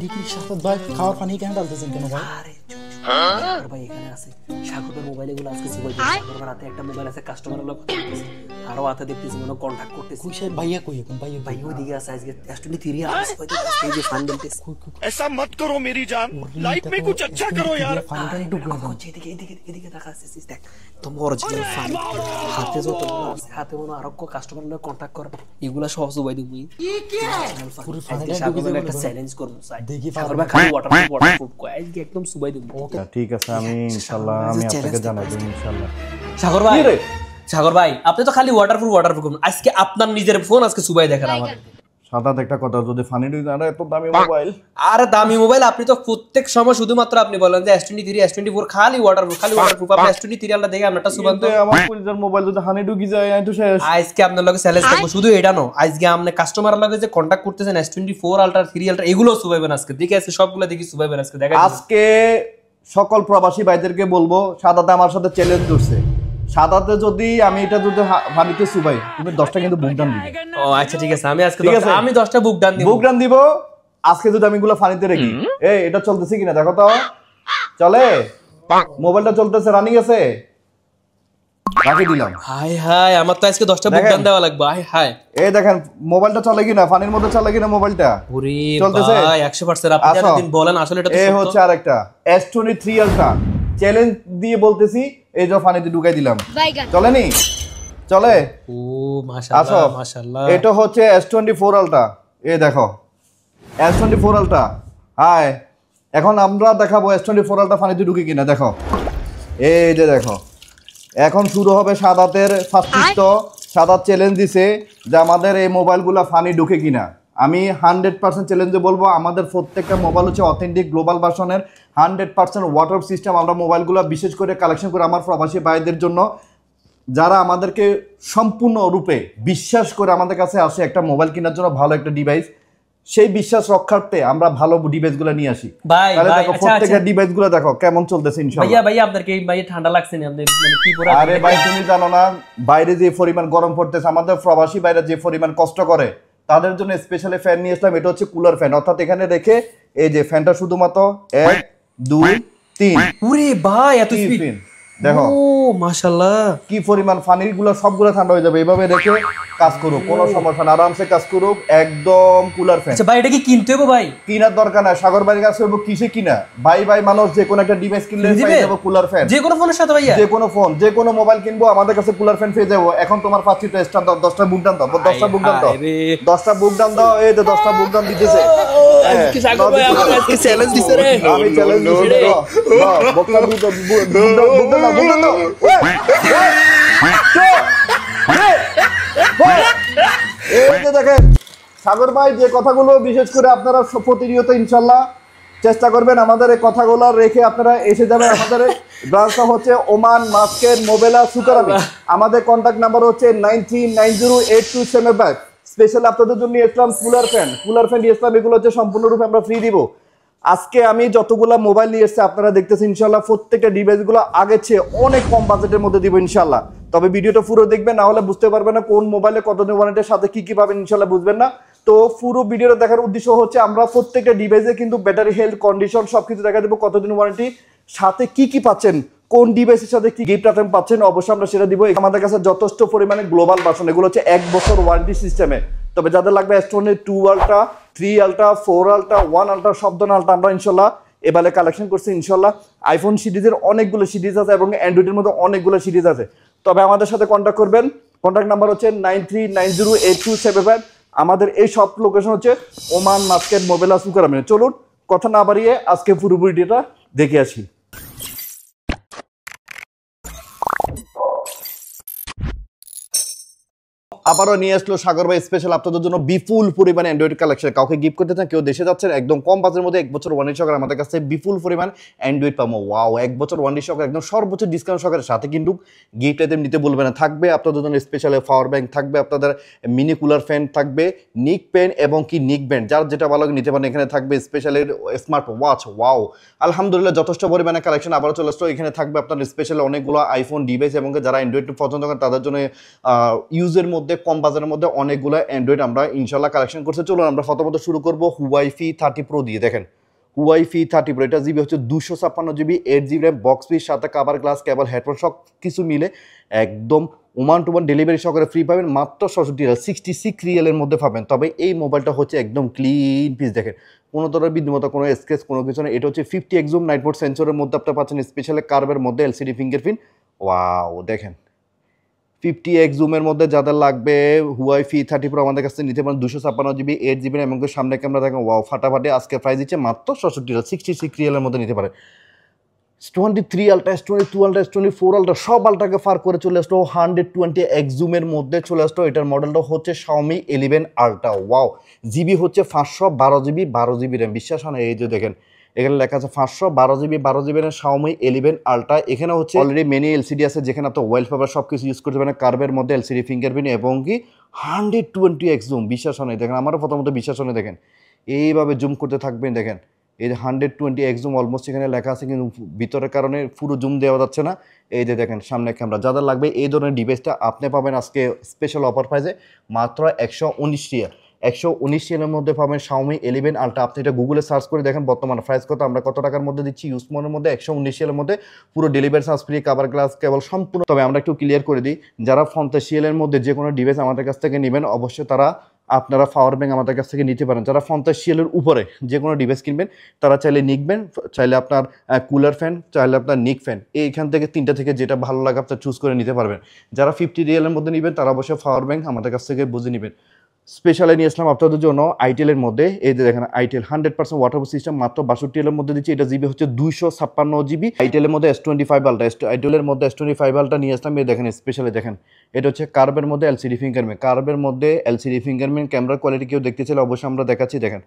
কিরি কিরি সাথে ভাই খাওয়ার পানি কেন ডালতেছেন কেন ভাই? আরে ভাই এখানে আছে সাগরের মোবাইলগুলো আজকে সিবাই সাগরের হাতে একটা মোবাইল আছে কাস্টমারের লোক আরো হাতে দেখতেছি মনে কন্টাক্ট করতেছি কই সে ভাইয়া কই এখন ভাইয়া ভাই ওইদিকে আছে আজকে S23 আছে এই যে ফান্ডেল টেস্ট ऐसा मत करो मेरी जान लाइफ में कुछ अच्छा करो यार ফানিটাই ডুবলো না। এদিকে দেখা আছে দেখ তোমার অরিজিনাল ফান হাতে যত আছে হাতে মনে আরো কাস্টমার লোক কন্টাক্ট করে এগুলা সব সুবাই দিব পুরো আজকে ফানিটা সাগরের ডুবে একটা যাবে। চ্যালেঞ্জ করব চাই দেখি সাগর ভাই খালি ওয়াটারপ্রুফ কয় আজকে একদম সুবাই দিব ঠিক আছে আমি ইনশাআল্লাহ আমি আপনাকে জানাবো ইনশাআল্লাহ। সাগর ভাই আপনি তো খালি ওয়াটারপ্রুফ আজকে আপনার নিজের ফোন আজকে সুবাই দেখেন আমাদের সাদা একটা কথা যদি ফানি দুই জানা এত দামি মোবাইল আর দামি মোবাইল আপনি তো প্রত্যেক সময় শুধুমাত্র আপনি বলেন যে S23 S24 খালি ওয়াটারপ্রুফ আপনি S23 আলটা দেখে আমরা সুবান তো আমার পরিজন মোবাইল যদি হানি ঢুকি যায় আমি তো শেষ। আজকে আপনার লগে চ্যালেঞ্জ করব শুধু এটা না আজকে আপনি কাস্টমারের লগে যে কন্টাক্ট করতেছেন S24 আলটা 3 আলটা এগুলো সুবাইবেন আজকে দেখে আছে সবগুলো দেখি সুবাইবেন আজকে দেখা আজকে সকল প্রবাসী ভাইদেরকে বলবো সাদাতে আমার সাথে চ্যালেঞ্জ করছে সাদাতে যদি আমি এটা যদি ফানিতে সুবাই তুমি 10টা কিন্তু বুক ডান দিবে। ও আচ্ছা ঠিক আছে আমি আজকে আমি 10টা বুক ডান দিব আজকে যদি আমি এগুলো ফানিতে রাখি এই এটা চলতেছে কিনা দেখো তো চলে মোবাইলটা চলতেছে রানিং আছে রাখি দিলাম। হাই হাই আমার তো আজকে 10টা বুক ডান দেওয়া লাগবে হাই হাই এই দেখেন মোবাইলটা চলে কিনা ফানির মধ্যে চলে কিনা মোবাইলটা ওরে চলতেছে ভাই 100% আপনি একদিন বলেন আসলে এটা তো এই হচ্ছে আরেকটা S23 আলট্রা চ্যালেঞ্জ দিয়ে বলতেছি এই যে ফানিতে ঢুকাই দিলাম চলেনি চলে ও মাশাআল্লাহ মাশাআল্লাহ এটা হচ্ছে S24 আলট্রা এই দেখো S24 আলট্রা হাই এখন আমরা দেখাবো S24 আলট্রা ফানিতে ঢুকে কিনা দেখো এই যে দেখো এখন শুরু হবে সাদাতের ফাস্টিস্ট সাদাত চ্যালেঞ্জ দিছে যে আমাদের এই মোবাইলগুলো ফানি ঢুকে কিনা আমি 100% চ্যালেঞ্জে বলবো আমাদের প্রত্যেকটা মোবাইল হচ্ছে অথেন্টিক গ্লোবাল ভার্সনের 100% ওয়াটার সিস্টেম আমরা মোবাইলগুলো বিশেষ করে কালেকশন করে আমার প্রবাসী ভাইদের জন্য যারা আমাদেরকে সম্পূর্ণরূপে বিশ্বাস করে আমাদের কাছে আসে একটা মোবাইল কেনার জন্য ভালো একটা ডিভাইস সেই বিশ্বাস রক্ষার্থে আমরা ভালো ডিভাইসগুলো নিয়ে আসি ভাই তাহলে দেখো প্রত্যেকটা ডিভাইসগুলো দেখো কেমন চলতেছে ইনশাআল্লাহ। ভাইয়া আপনার কি ভাই ঠান্ডা লাগছে না আপনি মানে কি পুরো আরে ভাই তুমি জানো না বাইরে যে পরিমাণ গরম পড়তেছে আমাদের প্রবাসী ভাইরা যে পরিমাণ কষ্ট করে তাদের জন্য স্পেশালি ফ্যান নিয়ে আসলাম এটা হচ্ছে কুলার ফ্যান অর্থাৎ এখানে রেখে এই যে ফ্যানটা শুধুমাত্র 1 2 3 ওরে ভাই এত স্পিড দেখো ও মাশাআল্লাহ কি পরিমাণ ফানিগুলো সবগুলো ঠান্ডা হয়ে যাবে এইভাবে রেখে কাজ করো কোনো সমস্যা না আরামসে কাজ করো একদম কুলার ফ্যান। আচ্ছা ভাই এটা কি কিনতে হবে ভাই কিনার দরকার নাই সাগর ভাইয়ের কাছে হইব কিসে কিনা ভাই মানুষ যে কোনো একটা ডিভাইস কিনলে পেয়ে যাবো কুলার ফ্যান যে কোনো ফোনের সাথে ভাইয়া যে কোনো ফোন যে কোনো মোবাইল কিনবো আমাদের কাছে কুলার ফ্যান পেয়ে যাবো এখন তোমার পাচ্ছি তো স্টার 10টা বুক ডান দাও 10টা বুক ডান দাও 10টা বুক ডান দাও এই তো 10টা বুক ডান দিতেছে আজকে সাগর ভাই আমাকে আজকে চ্যালেঞ্জ দিছে রে আমি চ্যালেঞ্জ দিছি রে বক্তা বুক ডান দাও এই যে দেখেন সাগর ভাই যে কথাগুলো বিশেষ করে আপনারা প্রতিনিয়ত ইনশাল্লাহ চেষ্টা করবেন আমাদের এই কথাগুলো রেখে আপনারা এসে যাবেন আমাদের ব্রাঞ্চটা হচ্ছে ওমান মাস্কেট মোবেলা সুকারামি আমাদের কন্ট্যাক্ট নাম্বার হচ্ছে 93908275 স্পেশাল আপনাদের জন্য ইসলাম কুলার ফ্যান ইসলাম এগুলো হচ্ছে সম্পূর্ণরূপে আমরা ফ্রি দিব। আজকে আমি যতগুলা মোবাইল নিয়ে এসেছি আপনারা দেখতেছেন ইনশাল্লাহ প্রত্যেকটা ডিভাইসগুলো আগের চেয়ে অনেক কম বাজেটের মধ্যে দিব ইনশাল্লাহ। তবে ভিডিওটা পুরো দেখবেন না হলে বুঝতে পারবেন না কোন মোবাইলে কত দিন ওয়ারেন্টির সাথে কি পাবেন ইনশাল্লাহ বুঝবেন না। তো পুরো ভিডিওটা দেখার উদ্দেশ্য হচ্ছে আমরা প্রত্যেকটা ডিভাইসে কিন্তু ব্যাটারি হেলথ কন্ডিশন সবকিছু দেখা দেবো কতদিন ওয়ারেন্টি সাথে কি পাচ্ছেন কোন ডিভাইসের সাথে কি গিফট আইটেম পাচ্ছেন অবশ্যই আমরা সেটা দিব। আমাদের কাছে যথেষ্ট পরিমাণে গ্লোবাল ভার্সন এগুলো হচ্ছে 1 বছর ওয়ারেন্টি সিস্টেমে। তবে যাদের লাগবে S22 ultra 3 ultra 4 ultra 1 ultra সব ধরনের আলট্রা আমরা ইনশাল্লাহ এবারে কালেকশন করছি ইনশাল্লাহ। আইফোন সিরিজের অনেকগুলো সিরিজ আছে এবং অ্যান্ড্রয়েডের মধ্যে অনেকগুলো সিরিজ আছে। তবে আমাদের সাথে কন্ট্যাক্ট করবেন কন্ট্যাক্ট নাম্বার হচ্ছে 93908275 আমাদের এই সব লোকেশন হচ্ছে ওমান মাস্কেট মোবেলা সুকারামি। চলুন কথা না বাড়িয়ে আজকে পুরো ভিডিওটা দেখে আসি। আবারও নিয়ে আসলো সাগর ভাই স্পেশাল আপনাদের জন্য বিপুল পরিমাণে অ্যান্ড্রয়েড কালেকশন কাউকে গিফট করতে চান কেউ দেশে যাচ্ছেন একদম কম বাজেটের মধ্যে 1 বছর ওয়ারেন্টি সহকারে আমাদের কাছে বিপুল পরিমাণ অ্যান্ড্রয়েড পাবো। ওয়াও 1 বছর ওয়ারেন্টি সহকারে একদম সর্বোচ্চ ডিসকাউন্ট সহকারে সাথে কিন্তু গিফট আইটেম নিতে বলবেন না থাকবে আপনাদের জন্য স্পেশাল পাওয়ার ব্যাংক থাকবে আপনাদের মিনি কুলার ফ্যান থাকবে নিক পেন এবং কি নিক ব্যান্ড যার যেটা ভালো নিতে পারেন। এখানে থাকবে স্পেশাল স্মার্ট ওয়াচ ওয়াও আলহামদুলিল্লাহ যথেষ্ট পরিমাণে কালেকশন আবারও চলে আসলো। এখানে থাকবে আপনার স্পেশাল অনেকগুলো আইফোন ডিভাইস এবং যারা অ্যান্ড্রয়েড পছন্দ করেন তাদের জন্য ইউজের মধ্যে কম বাজারের মধ্যে অনেকগুলো অ্যান্ড্রয়েড আমরা ইনশাল্লাহ কালেকশন করছে। চলুন আমরা প্রথমত শুরু করবো হুয়াই P30 Pro দিয়ে। দেখেন হুয়াই P30 Pro, এটা জিবি হচ্ছে 256 GB, 8 GB RAM, box piece সাথে কাভার গ্লাস, কেবল, হেডফোন সব কিছু মিলে একদম ওমান টু ওয়ান ডেলিভারি সহকারে ফ্রি পাবেন মাত্র 66 রিয়ালের মধ্যে পাবেন। তবে এই মোবাইলটা হচ্ছে একদম ক্লিন পিস। দেখেন কোনো ধরনের বিদ্যুৎ কোনো স্ক্র্যাচ কোনো কিছু না। এটা হচ্ছে 50x জুম নাইট মোড সেন্সরের মধ্যে আপনি পাচ্ছেন, স্পেশালি কার্ভের মধ্যে এলসিডি ফিঙ্গারপ্রিন্ট। ওয়াও দেখেন 50x জুমের মধ্যে যাদের লাগবে হুয়াই P30 Pro আমাদের কাছে নিতে পারেন 256 GB, 8 GB এবং সামনে ক্যামেরা দেখেন ওয়াও ফাটাফাটি। আজকে প্রাইস দিচ্ছে মাত্র 66 রিয়ালের মধ্যে নিতে পারেন। S23 ultra, S22 ultra, S24 ultra সব আলট্রাকে ফার করে চলে আসলো 120x জুমের মধ্যে চলে আসলো। এটার মডেলটা হচ্ছে Xiaomi 11 আলট্রা। ওয়াও জিবি হচ্ছে 512 GB, 12 GB র্যাম। বিশ্বাস হয় না, এই যে দেখেন এখানে লেখা আছে 512 GB, 12 GB RAM Xiaomi 11 ultra. এখানে হচ্ছে অলরেডি মেনি এলসিডি আছে যেখানে আপনার ওয়েল পেপার সব কিছু ইউজ করতে পারেন। কার্ভের মধ্যে এলসিডি ফিঙ্গারপ্রিন্ট এবং কি 120x জুম। বিশ্বাস হয় না, দেখেন আমারও প্রথমত বিশ্বাস হয় না। দেখেন এইভাবে জুম করতে থাকবেন, দেখেন এই যে 120x জুম অলমোস্ট এখানে লেখা আছে কিন্তু ভিতরের কারণে পুরো জুম দেওয়া যাচ্ছে না। এই যে দেখেন সামনে ক্যামেরা। যাদের লাগবে এই ধরনের ডিভাইসটা আপনি পাবেন আজকে স্পেশাল অফার প্রাইসে মাত্র 119 রিয়াল। 119 রিয়ালের মধ্যে পাবেন Xiaomi 11 আলট্রা। আপনি এটা গুগলে সার্চ করে দেখেন বর্তমান প্রাইস কত, আমরা কত টাকার মধ্যে দিচ্ছি। ইউজ মনের মধ্যে 119 রিয়ালের মধ্যে পুরো delivery charge free, cover glass, cable সম্পূর্ণ। তবে আমরা একটু ক্লিয়ার করে দিই, যারা 50 রিয়ালের মধ্যে যে কোনো ডিভাইস আমাদের কাছ থেকে নেবেন অবশ্যই তারা আপনারা পাওয়ার ব্যাংক আমাদের কাছ থেকে নিতে পারেন। যারা 50 রিয়ালের উপরে যে কোনো ডিভাইস কিনবেন তারা চাইলে নিকবেন, চাইলে আপনার কুলার ফ্যান, চাইলে আপনার নিক ফ্যান, এইখান থেকে তিনটা থেকে যেটা ভালো লাগে আপনার চুজ করে নিতে পারবেন। যারা 50 রিয়ালের মধ্যে নেবেন তারা অবশ্যই পাওয়ার ব্যাংক আমাদের কাছ থেকে বুঝে নেবেন। স্পেশালি নিয়ে আসলাম আপনাদের জন্য আইটেলের মধ্যে। এই যে দেখেন আইটেল 100% ওয়াটারপ্রুফ সিস্টেম মাত্র 62 রিয়ালের মধ্যে দিচ্ছি। এটা জিবি হচ্ছে 256 GB। আইটেলের মধ্যে S25 আলট্রা, আইটেলের মধ্যে S25 আলট্রা নিয়ে আসলাম। এই দেখেন স্পেশালি দেখেন এটা হচ্ছে কার্ভের মধ্যে এলসিডি ফিঙ্গারপ্রিন্ট, কার্ভের মধ্যে এলসিডি ফিঙ্গারপ্রিন্ট। ক্যামেরার কোয়ালিটি কেউ দেখতে চাইলে অবশ্যই আমরা দেখাচ্ছি। দেখেন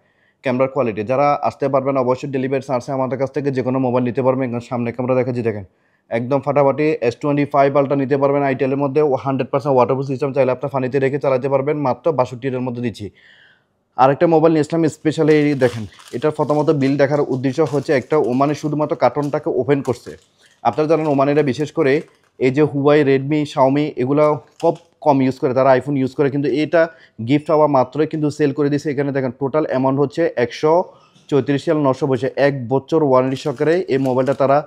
ক্যামেরার কোয়ালিটি, যারা আসতে পারবেন অবশ্যই ডেলিভারি চার্জে আমাদের কাছ থেকে যে কোনো মোবাইল নিতে পারবেন। সামনে ক্যামেরা দেখাচ্ছি, দেখেন একদম ফাটাফাটি। S25 আলট্রা নিতে পারবেন আইটেলের মধ্যে 100% ওয়াটারপ্রুফ সিস্টেম, চাইলে আপনার পানিতে রেখে চালাতে পারবেন মাত্র 62 এর মধ্যে দিচ্ছি। আরেকটা মোবাইল নিয়ে আসলাম স্পেশালি দেখেন এটার প্রথমত বিল দেখার উদ্দেশ্য হচ্ছে একটা ওমানে শুধুমাত্র কার্টনটাকে ওপেন করছে। আপনারা জানেন ওমানেরা বিশেষ করে এই যে হুয়াই, রেডমি, Xiaomi এগুলো খুব কম ইউজ করে, তারা আইফোন ইউজ করে, কিন্তু এটা গিফট হওয়া মাত্রই কিন্তু সেল করে দিয়েছে। এখানে দেখেন টোটাল অ্যামাউন্ট হচ্ছে 134 রিয়াল 900 পয়সা। 1 বছর ওয়ারেন্টি সহকারে এই মোবাইলটা তারা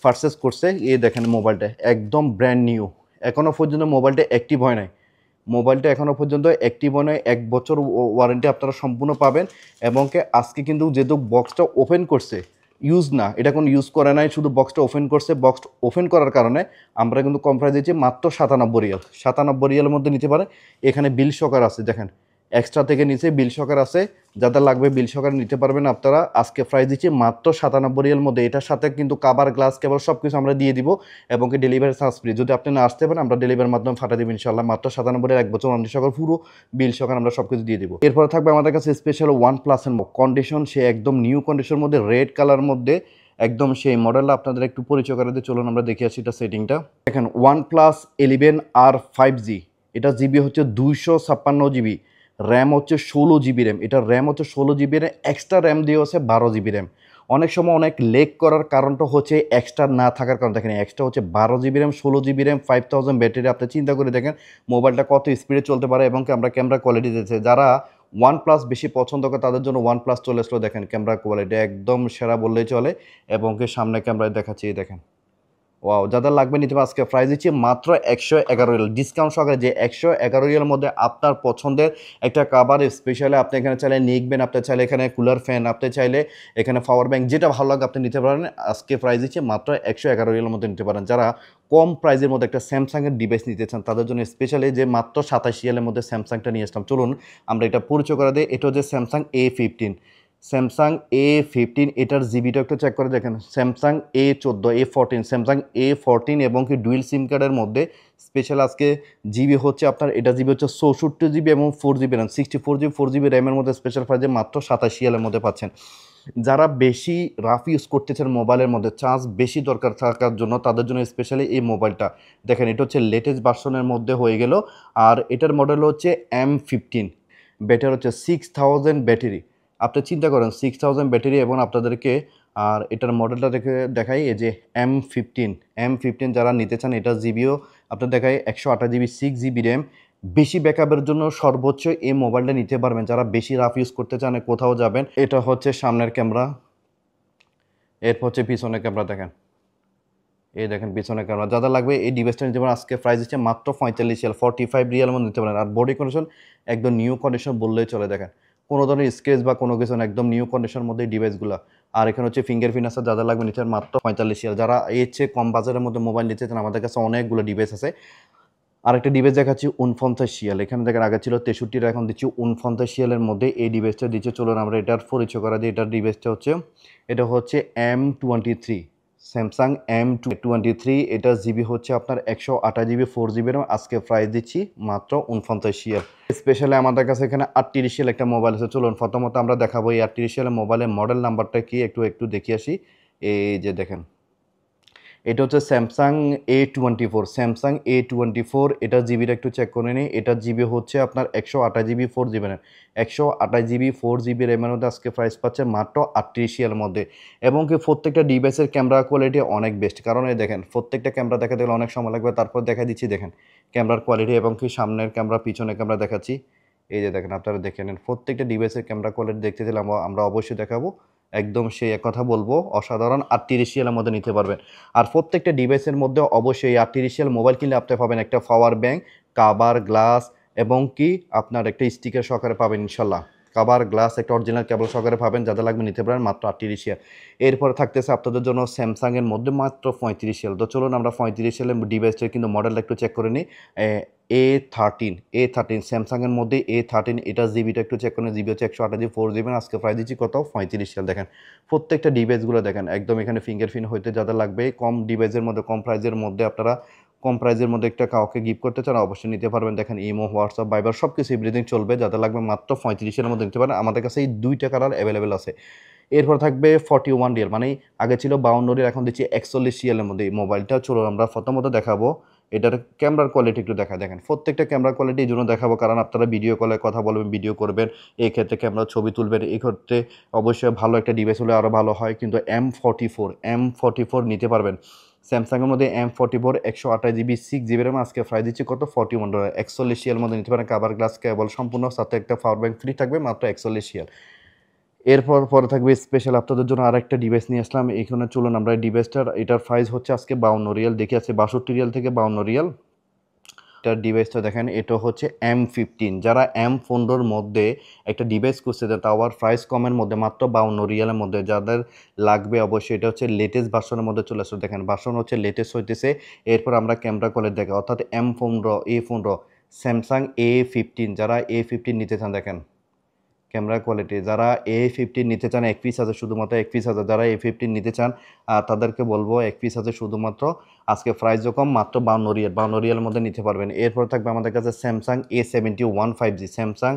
পারচেস করছে। এই দেখেন মোবাইলটা একদম ব্র্যান্ড নিউ, এখনও পর্যন্ত মোবাইলটা অ্যাক্টিভ হয় নাই। মোবাইলটা এখনও পর্যন্ত অ্যাক্টিভ হয় নাই। 1 বছর ওয়ারেন্টি আপনারা সম্পূর্ণ পাবেন। এবং আজকে কিন্তু যেহেতু বক্সটা ওপেন করছে, ইউজ না, এটা কোনো ইউজ করে নাই, শুধু বক্সটা ওপেন করছে। বক্স ওপেন করার কারণে আমরা কিন্তু কম প্রাইস দিচ্ছি মাত্র 97 রিয়াল। 97 রিয়ালের মধ্যে নিতে পারে। এখানে বিল সহকার আছে, দেখেন এক্সট্রা থেকে নিচে বিল সহকার আছে। যাদের লাগবে বিল সহকারে নিতে পারবেন আপনারা। আজকে প্রাইস দিচ্ছি মাত্র 97 রিয়াল মধ্যে। এটার সাথে কিন্তু কাভার, গ্লাস, কেবল সব কিছু আমরা দিয়ে দিব এবং ডেলিভারি চার্জ ফ্রি। যদি আপনি না আসতে পারেন আমরা ডেলিভারির মাধ্যমে ফাটা দেবেন ইনশাল্লাহ। মাত্র 97 1 বছর ওয়ারেন্টি সহকারে পুরো বিল সহকারে আমরা সব কিছু দিয়ে দিব। এরপরে থাকবে আমাদের কাছে স্পেশাল OnePlus-এর কন্ডিশন, সে একদম নিউ কন্ডিশনের মধ্যে রেড কালার মধ্যে একদম সেই মডেলটা আপনাদের একটু পরিচয় করে দিয়ে চলুন আমরা দেখে আসি এটা সেটিংটা। দেখেন OnePlus 11R 5G, এটা জিবি হচ্ছে 256 GB, র্যাম হচ্ছে 16 GB র্যাম। এটার র্যাম হচ্ছে 16 GB র্যাম, এক্সট্রা র্যাম দিয়ে হচ্ছে 12 GB র্যাম। অনেক সময় অনেক লেগ করার কারণটা হচ্ছে এক্সট্রা না থাকার কারণ। দেখেন এক্সট্রা হচ্ছে 12 GB RAM, 16 GB RAM, 5000 battery. আপনি চিন্তা করে দেখেন মোবাইলটা কত স্পিডে চলতে পারে এবং আমরা ক্যামেরা কোয়ালিটি দিয়েছে। যারা OnePlus বেশি পছন্দ করে তাদের জন্য OnePlus চলে আসলো। দেখেন ক্যামেরা কোয়ালিটি একদম সেরা বললেই চলে এবং সামনে ক্যামেরায় দেখাচ্ছি, দেখেন ওয়াও। যাদের লাগবে নিতে পারে। আজকে প্রাইস দিচ্ছি মাত্র 111 রিয়াল ডিসকাউন্ট সহকারে। যে 111 রিয়ালের মধ্যে আপনার পছন্দের একটা কাভার, স্পেশালি আপনি এখানে চাইলে নিকবেন, আপনি চাইলে এখানে কুলার ফ্যান, আপনি চাইলে এখানে পাওয়ার ব্যাংক, যেটা ভালো লাগে আপনি নিতে পারেন। আজকে প্রাইস দিচ্ছি মাত্র 111 রিয়ালের মধ্যে নিতে পারেন। যারা কম প্রাইসের মধ্যে একটা স্যামসাংয়ের ডিভাইস নিতে চান তাদের জন্য স্পেশালি যে মাত্র 27 রিয়ালের মধ্যে স্যামসাংটা নিয়ে আসলাম। চলুন আমরা এটা পরিচয় করে দিই। এটা হচ্ছে স্যামসাং A15, স্যামসাং A15। এটার জিবিটা একটু চেক করে দেখেন। Samsung A14, A14, Samsung A14 এবং কি ডুয়েল সিম কার্ডের মধ্যে স্পেশাল আজকে জিবি হচ্ছে আপনার, এটা জিবি হচ্ছে 64 GB এবং 4 GB র্যাম, 64 GB 4 GB র্যামের মধ্যে স্পেশাল প্রাইসে মাত্র 27 রিয়ালের মধ্যে পাচ্ছেন। যারা বেশি রাফ ইউজ করতেছেন মোবাইলের মধ্যে, চার্জ বেশি দরকার থাকার জন্য তাদের জন্য স্পেশালি এই মোবাইলটা দেখেন। এটা হচ্ছে লেটেস্ট ভার্সনের মধ্যে হয়ে গেল। আর এটার মডেল হচ্ছে M15, ব্যাটারি হচ্ছে 6000 ব্যাটারি। আপনি চিন্তা করেন 6000 ব্যাটারি এবং আপনাদেরকে আর এটার মডেলটা দেখে দেখাই। এই যে M15 যারা নিতে চান, এটা জিবিও আপনার দেখাই 128 GB, 6 GB র্যাম, বেশি ব্যাকআপের জন্য সর্বোচ্চ এই মোবাইলটা নিতে পারবেন যারা বেশি রাফ ইউজ করতে চান, কোথাও যাবেন। এটা হচ্ছে সামনের ক্যামেরা, এরপর হচ্ছে পিছনের ক্যামেরা দেখেন, এই দেখেন পিছনের ক্যামেরা। যাদের লাগবে এই ডিভাইসটা নিতে পারেন। আজকে প্রাইস হচ্ছে মাত্র 45 রিয়াল, 45 রিয়াল মধ্যে নিতে পারেন। আর বডি কন্ডিশন একদম নিউ কন্ডিশন বললেই চলে। দেখেন কোনো ধরনের স্ক্র্যাচ বা কোনো কিছু না, একদম নিউ কন্ডিশনের মধ্যে এই ডিভাইসগুলো। আর এখানে হচ্ছে ফিঙ্গারপ্রিন্ট আছে। যাদের লাগবে নিতে পারেন মাত্র 45 রিয়াল। যারা এর চেয়ে কম বাজারের মধ্যে মোবাইল নিতে চান, আমাদের কাছে অনেকগুলো ডিভাইস আছে। আরেকটা ডিভাইস দেখাচ্ছি 49 রিয়াল। এখানে দেখেন আগে ছিল 63, এখন দিচ্ছি 49 রিয়ালের মধ্যে এই ডিভাইসটা দিচ্ছে। চলুন আমরা এটার পরিচয় করা দিই। এটার ডিভাইসটা হচ্ছে, এটা হচ্ছে M23, স্যামসাং M23। এটা জিবি হচ্ছে আপনার 128 জিবি, 4 জিবি র্যাম। আজকে প্রাইস দিচ্ছি মাত্র 49 রিয়াল। স্পেশালি আমাদের কাছে এখানে 38 রিয়াল একটা মোবাইল আছে। চলুন প্রথমত আমরা দেখাবো এই 38 রিয়ালের মোবাইলের মডেল নাম্বারটা কি একটু দেখে আসি। এই যে দেখেন, এটা হচ্ছে স্যামসাং A24, স্যামসাং A24। এটা জিবিটা একটু চেক করে নিই। এটা জিবি হচ্ছে আপনার 128 GB, 4 GB RAM. 128 GB 4 GB র্যামের মধ্যে আজকে প্রাইস পাচ্ছে মাত্র 38 রিয়ালের মধ্যে। এবং কি প্রত্যেকটা ডিভাইসের ক্যামেরা কোয়ালিটি অনেক বেস্ট। কারণ এই দেখেন প্রত্যেকটা ক্যামেরা দেখাতে গেলে অনেক সময় লাগবে, তারপর দেখা দিচ্ছি দেখেন ক্যামেরার কোয়ালিটি। এবং কি সামনের ক্যামেরা, পিছনের ক্যামেরা দেখাচ্ছি। এই যে দেখেন, আপনারা দেখে নেন প্রত্যেকটা ডিভাইসের ক্যামেরা কোয়ালিটি দেখতে দিলে আমরা অবশ্যই দেখাবো। একদম সেই এক কথা বলবো, অসাধারণ। 38 রিয়ালের মধ্যে নিতে পারবেন। আর প্রত্যেকটা ডিভাইসের মধ্যে অবশ্যই 38 রিয়াল মোবাইল কিনলে আপনি পাবেন একটা পাওয়ার ব্যাংক, কাভার, গ্লাস এবং কি আপনার একটা স্টিকার সহকারে পাবেন ইনশাল্লাহ। কাভার, গ্লাস, একটা অরিজিনাল কেবল সহকারে পাবেন। যাদের লাগবে নিতে পারেন মাত্র 38 রিয়াল। এরপরে থাকতেছে আপনাদের জন্য স্যামসাংয়ের মধ্যে মাত্র 35 রিয়াল। তো চলুন আমরা 35 রিয়ালের ডিভাইসটার কিন্তু মডেলটা একটু চেক করে নিই। A13 স্যামসাংয়ের মধ্যে A13। এটা জিবিটা একটু চেক করে, জিবি হচ্ছে 128 জিবি, 4 জিবি। আজকে প্রাইস দিচ্ছি কত, 35 রিয়াল। দেখেন প্রত্যেকটা ডিভাইসগুলো দেখেন একদম এখানে ফিঙ্গারপ্রিন্ট হইতে। যাদের লাগবে কম ডিভাইসের মধ্যে, কম প্রাইজের মধ্যে, আপনারা কম প্রাইজের মধ্যে একটা কাউকে গিফট করতে চান, অবশ্যই নিতে পারবেন। দেখেন ইমো, হোয়াটসঅ্যাপ, ভাইবার সব কিছু এভরিথিং চলবে। যাদের লাগবে মাত্র 35 রিয়ালের মধ্যে নিতে পারেন। আমাদের কাছে এই দুইটা কালার অ্যাভেলেবেল আছে। এরপর থাকবে 41 রিয়াল, মানে আগে ছিল 52 রিয়াল, এখন দিচ্ছি 41 রিয়ালের মধ্যে এই মোবাইলটা। চলো আমরা প্রথমত দেখাবো এটার ক্যামেরার কোয়ালিটি একটু দেখেন প্রত্যেকটা ক্যামেরার কোয়ালিটি এই জন্য দেখাবো কারণ আপনারা ভিডিও কলে কথা বলবেন, ভিডিও করবেন, এই ক্ষেত্রে ক্যামেরা ছবি তুলবেন, এই ক্ষেত্রে অবশ্যই ভালো একটা ডিভাইস হলে আরও ভালো হয়। কিন্তু M44 নিতে পারবেন স্যামসাংয়ের মধ্যে। M44 128 GB, 6 GB RAM. আজকে প্রাইস দিচ্ছি কত, 41 ডলার। 41 রিয়াল মধ্যে নিতে পারেন। কাভার, গ্লাস, কেবল সম্পূর্ণ, সাথে একটা পাওয়ার ব্যাংক ফ্রি থাকবে, মাত্র 41 রিয়াল। এরপর পরে থাকবে স্পেশাল আপনাদের জন্য আরেকটা ডিভাইস নিয়ে আসলাম। এখানে চলুন আমরা ডিভাইসটার, এটার প্রাইস হচ্ছে আজকে 52 রিয়াল, দেখে আছে 62 রিয়াল থেকে 52 রিয়াল। এটার ডিভাইসটা দেখেন, এটা হচ্ছে M15। যারা M15 মধ্যে একটা ডিভাইস খুঁজতে দেয়, তাও আবার প্রাইস কমের মধ্যে, মাত্র 52 রিয়ালের মধ্যে যাদের লাগবে, অবশ্যই এটা হচ্ছে লেটেস্ট ভার্সনের মধ্যে চলে আসছে। দেখেন ভার্সন হচ্ছে লেটেস্ট হইতেছে। এরপর আমরা ক্যামেরা কোয়ালিটি দেখে, অর্থাৎ A15 স্যামসাং A15। যারা A15 নিতে চান, দেখেন ক্যামেরা কোয়ালিটি। যারা A15 নিতে চান, এক পিস আছে, শুধুমাত্র এক পিস আছে। যারা A15 নিতে চান তাদেরকে বলবো এক পিস আছে শুধুমাত্র। আজকে প্রাইস যখন মাত্র 52 রিয়ালের মধ্যে নিতে পারবেন। এরপর থাকবে আমাদের কাছে Samsung A71 5G, Samsung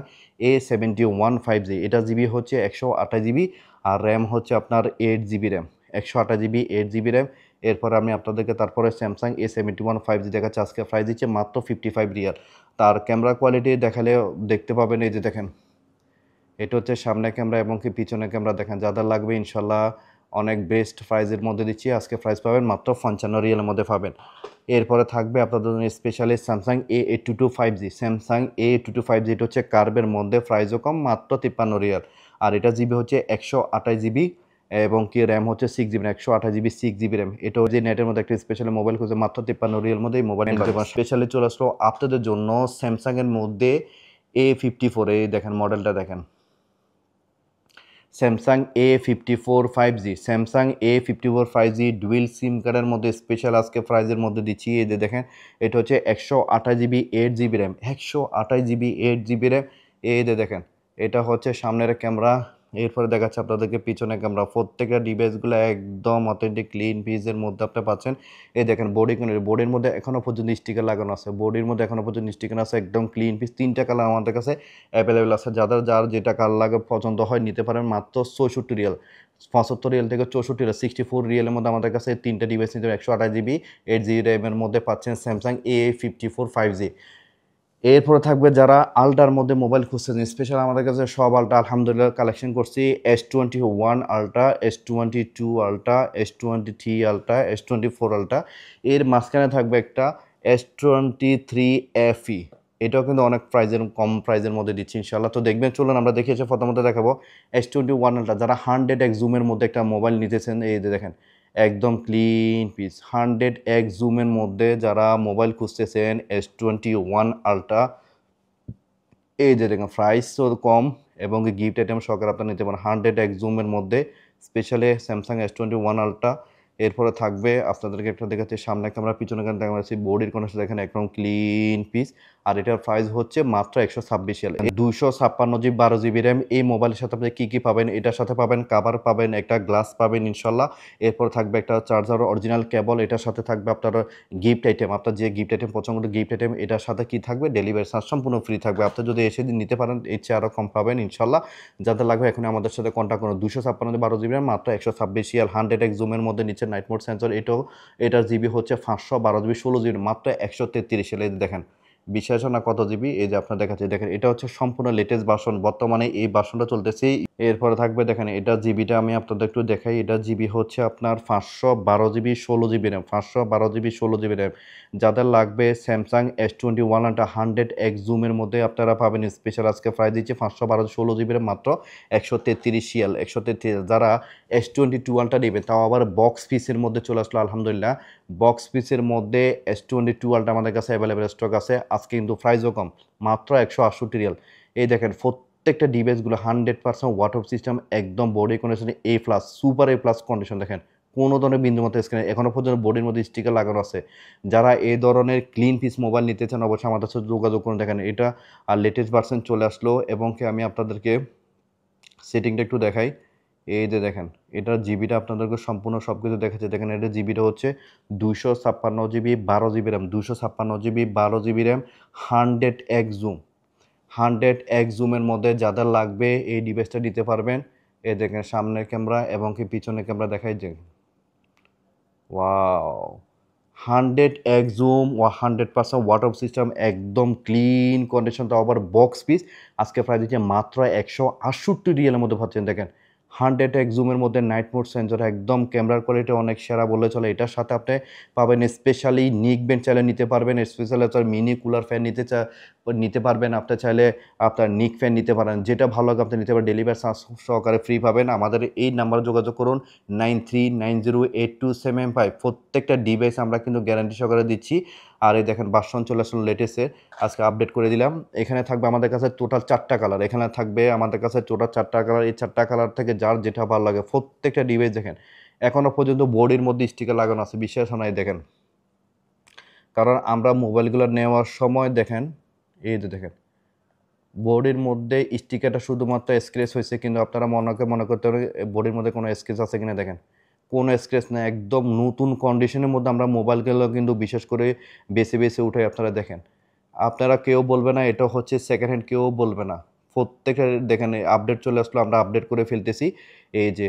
A71 5G। এটা জিবি হচ্ছে 128 জিবি আর র্যাম হচ্ছে আপনার 8 GB RAM, 128 GB 8 GB RAM. এরপর আমি আপনাদেরকে তারপরে স্যামসাং A71 5G দেখাচ্ছি। আজকে প্রাইস দিচ্ছে মাত্র 55 রিয়াল। তার ক্যামেরা কোয়ালিটি দেখালে দেখতে পাবেন, এই যে দেখেন এটা হচ্ছে সামনে ক্যামেরা এবং কি পিছনে ক্যামেরা। দেখেন যাদের লাগবে ইনশাল্লাহ অনেক বেস্ট প্রাইজের মধ্যে দিচ্ছি। আজকে প্রাইস পাবেন মাত্র 55 রিয়ালের মধ্যে পাবেন। এরপরে থাকবে আপনাদের জন্য specially Samsung A822 5G, Samsung A822 5G। এটা হচ্ছে কার্ভের মধ্যে, প্রাইসও কম, মাত্র 53 রিয়াল। আর এটা জিবি হচ্ছে 128 জিবি এবং কি র্যাম হচ্ছে 6 জিবি, 128 জিবি 6 জিবি র্যাম। এটাও যে নেটের মধ্যে একটা স্পেশালি মোবাইল খুঁজে মাত্র 53 রিয়াল মধ্যে এই মোবাইল নিতে পারেন। স্পেশালি চলে আসলো আপনাদের জন্য স্যামসাংয়ের মধ্যে A54। এই দেখেন মডেলটা দেখেন, Samsung A54 5G, Samsung A54 5G dual সিম কার্ডের মধ্যে স্পেশাল আজকে প্রাইজের মধ্যে দিচ্ছি। এই যে দেখেন এটা হচ্ছে 128 GB 8 GB RAM, 128 GB 8 GB RAM. এই যে দেখেন এটা হচ্ছে সামনের ক্যামেরা। এরপরে দেখাচ্ছে আপনাদেরকে পিছনে ক্যামেরা। প্রত্যেকটা ডিভাইসগুলো একদম অথেন্টিক ক্লিন পিসের মধ্যে আপনি পাচ্ছেন। এই দেখেন বোর্ডের মধ্যে এখনও পর্যন্ত স্টিকার লাগানো আছে, বোর্ডের মধ্যে এখনও পর্যন্ত স্টিকার আছে, একদম ক্লিন পিস। 3টা কালার আমাদের কাছে অ্যাভেলেবেল আছে। যার যেটা কালার লাগে পছন্দ হয় নিতে পারেন মাত্র 64 রিয়াল, 75 রিয়াল থেকে 64 রিয়াল, 64 রিয়ালের মধ্যে আমাদের কাছে 3টা ডিভাইস নিতে 128 জিবি 8 জিবি র্যামের মধ্যে পাচ্ছেন স্যামসাং A54 5G। এরপরে থাকবে যারা আল্ট্রার মধ্যে মোবাইল খুঁজছেন, স্পেশাল আমাদের কাছে সব আল্ট্রা আলহামদুলিল্লাহ কালেকশন করছি। S21 ultra, S22 ultra, S23 ultra, S24 ultra. এর মাঝখানে থাকবে একটা S23 FE। এটাও কিন্তু অনেক কম প্রাইজের মধ্যে দিচ্ছি ইনশাল্লাহ। তো দেখবেন, চলুন আমরা দেখিয়েছি প্রথমত দেখাবো S21 আলট্রা। যারা 100x জুমের মধ্যে একটা মোবাইল নিতেছেন, এই যে দেখেন একদম ক্লিন পিস 100x জুমের মধ্যে যারা মোবাইল খুঁজতেছেন S21 আলট্রা, এই যে দেখেন প্রাইসও কম এবং গিফট আইটেম সহকারে আপনারা নিতে পারেন 100x জুমের মধ্যে, স্পেশালি স্যামসাং S21 আলট্রা। এরপরে থাকবে আপনাদেরকে একটা দেখাচ্ছি সামনে ক্যামেরা, পিছনে ক্যামেরা দেখা যাচ্ছে, বডির কন্ডিশন দেখেন একদম ক্লিন পিস। আর এটার প্রাইস হচ্ছে মাত্র 126 এল 256 GB 12 GB র্যাম। এই মোবাইলের সাথে আপনি কী কী পাবেন, এটার সাথে পাবেন কাভার পাবেন, একটা গ্লাস পাবেন ইনশাল্লাহ। এরপর থাকবে একটা চার্জার অরিজিনাল কেবল, এটার সাথে থাকবে আপনার গিফট আইটেম, আপনার যে গিফট আইটেম পছন্দ করে গিফট আইটেম, এটার সাথে কি থাকবে, ডেলিভারি চার্জ সম্পূর্ণ ফ্রি থাকবে। আপনি যদি এসে নিতে পারেন এর চেয়ে আরও কম পাবেন ইনশাল্লাহ। যাদের লাগবে এখন আমাদের সাথে কন্ট্যাক্ট করুন। 256 12 GB র্যাম মাত্র 126 এল 100x জুমের মধ্যে নিচে নাইট মোড সেন্সর, এটার জিবি হচ্ছে 512 GB 16 GB মাত্র 133 এল। দেখেন বিশ্বাস না কত জিবি, এই যে আপনার দেখাচ্ছি, দেখেন এটা হচ্ছে সম্পূর্ণ লেটেস্ট ভার্সন, বর্তমানে এই ভার্সনটা চলতেছে। এরপরে থাকবে দেখেন এটা জিবিটা আমি আপনাদের একটু দেখাই, এটা জিবি হচ্ছে আপনার 512 GB 16 GB RAM, 512 GB 16 GB RAM. যাদের লাগবে স্যামসাং S21 আলট্রা 100x জুমের মধ্যে আপনারা পাবেন স্পেশাল আজকে প্রাইস দিচ্ছে 512 16 GB র্যাম মাত্র 133 এল 133। যারা S22 আলট্রা নেবেন, তাও আবার বক্স পিসের মধ্যে চলে আসলো আলহামদুলিল্লাহ। বক্স পিসের মধ্যে S22 আলট্রা আমাদের কাছে অ্যাভেলেবেল স্টক আছে। আজকে কিন্তু প্রাইসও কম, মাত্র 168 রিয়াল। এই দেখেন প্রত্যেকটা ডিভাইসগুলো 100% ওয়াটার সিস্টেম, একদম body condition A+, super A+ condition. দেখেন কোনো ধরনের বিন্দুমাত্র স্ক্রিনে এখনও পর্যন্ত বডির মধ্যে স্টিকার লাগানো আছে। যারা এই ধরনের ক্লিন পিস মোবাইল নিতে চান অবশ্যই আমাদের সাথে যোগাযোগ করুন। দেখেন এটা আর লেটেস্ট ভার্সন চলে আসলো, এবং কি আমি আপনাদেরকে সেটিংটা একটু দেখাই। এই যে দেখেন এটার জিবিটা আপনাদেরকে সম্পূর্ণ সব কিছু দেখাচ্ছে। দেখেন এটা জিবিটা হচ্ছে 256 GB 12 GB RAM, 256 GB 12 GB RAM, 100x zoom, 100x জুমের মধ্যে যাদের লাগবে এই ডিভাইসটা নিতে পারবেন। এই দেখেন সামনের ক্যামেরা এবং কি পিছনের ক্যামেরা দেখাই যে ওয়াও 100x জুম ও 100% ওয়াটার সিস্টেম, একদম ক্লিন কন্ডিশন, তো আবার বক্স পিস। আজকে প্রাইস দিচ্ছে মাত্র 168 রিয়ালের মধ্যে পাচ্ছেন। দেখেন 100x জুমের মধ্যে নাইট মোড সেন্সর, একদম ক্যামেরার কোয়ালিটি অনেক সেরা বলে চলে। এটার সাথে আপনি পাবেন স্পেশালি নিক বেঞ্চ চাইলে নিতে পারবেন, স্পেশালি আপনার মিনি কুলার ফ্যান নিতে পারবেন। আপনি চাইলে আপনার নিক ফ্যান নিতে পারেন, যেটা ভালো লাগে আপনি নিতে পারেন। ডেলিভারি চার্জ সহকারে ফ্রি পাবেন। আমাদের এই নাম্বারে যোগাযোগ করুন 93908275। প্রত্যেকটা ডিভাইস আমরা কিন্তু গ্যারান্টি সহকারে দিচ্ছি। আর এই দেখেন ভার্সন চলে আসলো লেটেস্টের, আজকে আপডেট করে দিলাম। এখানে থাকবে আমাদের কাছে টোটাল 4টা কালার, এখানে থাকবে আমাদের কাছে টোটাল 4টা কালার। এই 4টা কালার থেকে যার যেটা ভালো লাগে, প্রত্যেকটা ডিভাইস দেখেন এখনও পর্যন্ত বডির মধ্যে স্টিকার লাগানো আছে, বিশ্বাস হয় দেখেন। কারণ আমরা মোবাইলগুলো নেওয়ার সময় দেখেন এই যে দেখেন বডির মধ্যে স্টিকারটা শুধুমাত্র স্ক্র্যাচ হয়েছে, কিন্তু আপনারা মনে করতে পারেন বডির মধ্যে কোনো স্ক্র্যাচ আছে কিনা। দেখেন কোনো স্ক্র্যাচ না, একদম নতুন কন্ডিশনের মধ্যে আমরা মোবাইলগুলো কিন্তু বিশেষ করে বেছে বেছে উঠে আপনারা দেখেন। আপনারা কেউ বলবে না এটা হচ্ছে সেকেন্ড হ্যান্ড, কেউ বলবে না। প্রত্যেকটা দেখেন আপডেট চলে আসলো, আমরা আপডেট করে ফেলতেছি। এই যে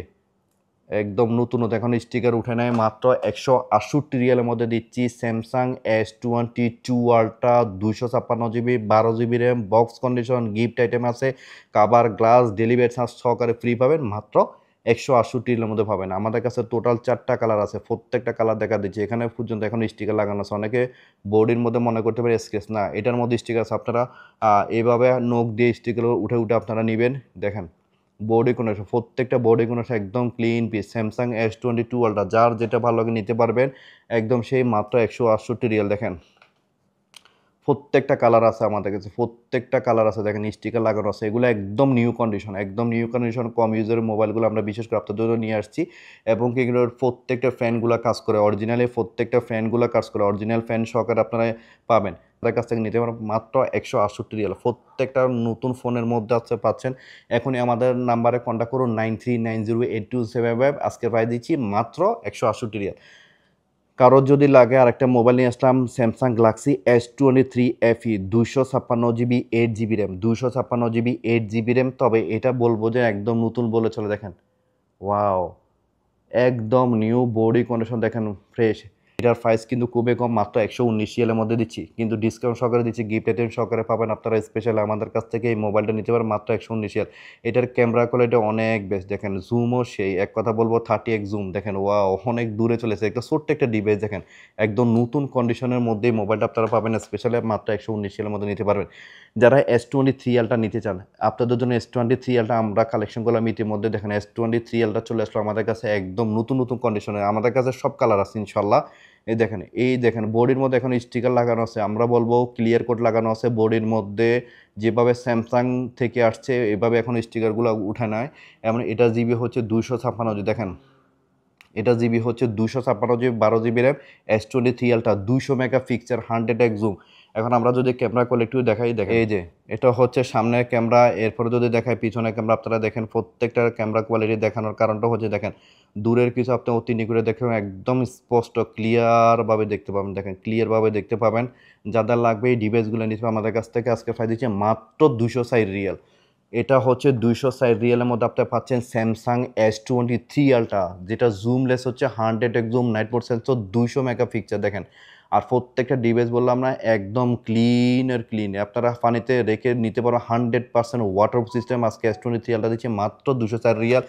একদম নতুন, এখন স্টিকার উঠে নেয়। মাত্র 168 রিয়ালের মধ্যে দিচ্ছি Samsung S22 ultra 256 GB 12 GB RAM, box condition, gift item আছে, কাভার, গ্লাস, ডেলিভারি চার্জ সহকারে ফ্রি পাবেন। মাত্র 168 রিয়ালের মধ্যে পাবেন। আমাদের কাছে টোটাল 4টা কালার আছে, প্রত্যেকটা কালার দেখা দিচ্ছি। এখানে পর্যন্ত এখন স্টিকার লাগানো আছে। অনেকে বডির মধ্যে মনে করতে পারে স্কেচ, না, এটার মধ্যে স্টিকার আছে। আপনারা এইভাবে নখ দিয়ে স্টিকার উঠে উঠে আপনারা নেবেন। দেখেন বডি কন্ডিশন, প্রত্যেকটা বডি কন্ডিশন একদম clean piece. Samsung S22 ultra যার যেটা ভালো লাগে নিতে পারবেন, একদম সেই মাত্র 168 রিয়াল। দেখেন প্রত্যেকটা কালার আছে আমাদের কাছে, প্রত্যেকটা কালার আছে। দেখেন স্টিকার লাগানো আছে, এগুলো একদম নিউ কন্ডিশন, একদম নিউ কন্ডিশন। কম ইউজারের মোবাইলগুলো আমরা বিশেষ করে আপনাদের জন্য নিয়ে আসছি, এবং এগুলোর প্রত্যেকটা ফ্যানগুলো কাজ করে অরিজিনালি, প্রত্যেকটা ফ্যানগুলো কাজ করে অরিজিনাল ফ্যান সহকারে আপনারা পাবেন। তাদের কাছ থেকে নিতে পারেন মাত্র 168 রিয়াল। প্রত্যেকটা নতুন ফোনের মধ্যে আছে পাচ্ছেন। এখনই আমাদের নাম্বারে কন্ট্যাক্ট করুন 93908275। আজকে প্রাইস দিচ্ছি মাত্র 168 রিয়াল। কারোর যদি লাগে আরেকটা মোবাইল নিয়ে আসলাম, Samsung Galaxy S23 FE 256 GB 8 GB RAM, 256 GB 8 GB RAM. তবে এটা বলবো যে একদম নতুন বলে চলে। দেখেন ওয়াও, একদম নিউ বডি কন্ডিশন, দেখেন ফ্রেশ। এটার প্রাইস কিন্তু খুবই কম, মাত্র 119 রিয়ালের মধ্যে দিচ্ছি, কিন্তু ডিসকাউন্ট সহকারে দিচ্ছি, গিফট আইটেম সহকারে পাবেন আপনারা স্পেশাল আমাদের কাছ থেকে এই মোবাইলটা নিতে পারেন মাত্র 119 রিয়াল। এটার ক্যামেরা কোয়ালিটি অনেক বেস্ট, দেখেন জুমও সেই, এক কথা বলবো 30x জুম, দেখেন ওয়াও অনেক দূরে চলেছে, একটা ছোট্ট একটা ডিভাইস দেখেন, একদম নতুন কন্ডিশনের মধ্যে মোবাইলটা আপনারা পাবেন স্পেশালি মাত্র 119 রিয়ালের মধ্যে নিতে পারবেন। যারা S23 আলটা নিতে চান আপনাদের জন্য S23 আলটা আমরা কালেকশন করলাম ইতিমধ্যে, দেখেন S23 আলটা চলে আসলো আমাদের কাছে একদম নতুন নতুন কন্ডিশনে, আমাদের কাছে সব কালার আছে ইনশাল্লাহ। এই দেখেন বডির মধ্যে এখন স্টিকার লাগানো আছে, আমরা বলবো ক্লিয়ার কোড লাগানো আছে বডির মধ্যে, যেভাবে স্যামসাং থেকে আসছে এভাবে এখন স্টিকারগুলো উঠে নেয়। এমন এটা জিবি হচ্ছে 256 দেখেন, এটা জিবি হচ্ছে 256 জিবি 12 জিবি র্যাম, S23 আলটা 200 মেগা পিক্সেল 100x জুম। এখন আমরা যদি ক্যামেরা কোয়ালিটিও দেখাই, এই যে এটা হচ্ছে সামনের ক্যামেরা, এরপরে যদি দেখাই পিছনের ক্যামেরা, আপনারা দেখেন প্রত্যেকটা ক্যামেরা কোয়ালিটি দেখানোর কারণটা হচ্ছে দেখেন দূরের কিছু আপনি অতি নিকটে দেখেন একদম স্পষ্ট ক্লিয়ারভাবে দেখতে পাবেন, দেখেন ক্লিয়ারভাবে দেখতে পাবেন। যাদের লাগবে এই ডিভাইসগুলো নিতে আমাদের কাছ থেকে আজকে প্রাইস দিচ্ছে মাত্র 260 রিয়াল। এটা হচ্ছে 260 রিয়ালের মধ্যে আপনি পাচ্ছেন স্যামসাং S23 আলটা, যেটা জুমলেস হচ্ছে 100x zoom, night mode sensor 200 mega pixel দেখেন। আর প্রত্যেকটা ডিভাইস বললাম না একদম ক্লিন আপনারা পানিতে রেখে নিতে পারো 100% ওয়াটারপ্রুফ সিস্টেম। আজকে S23 আলটা দিচ্ছে মাত্র 204 রিয়াল।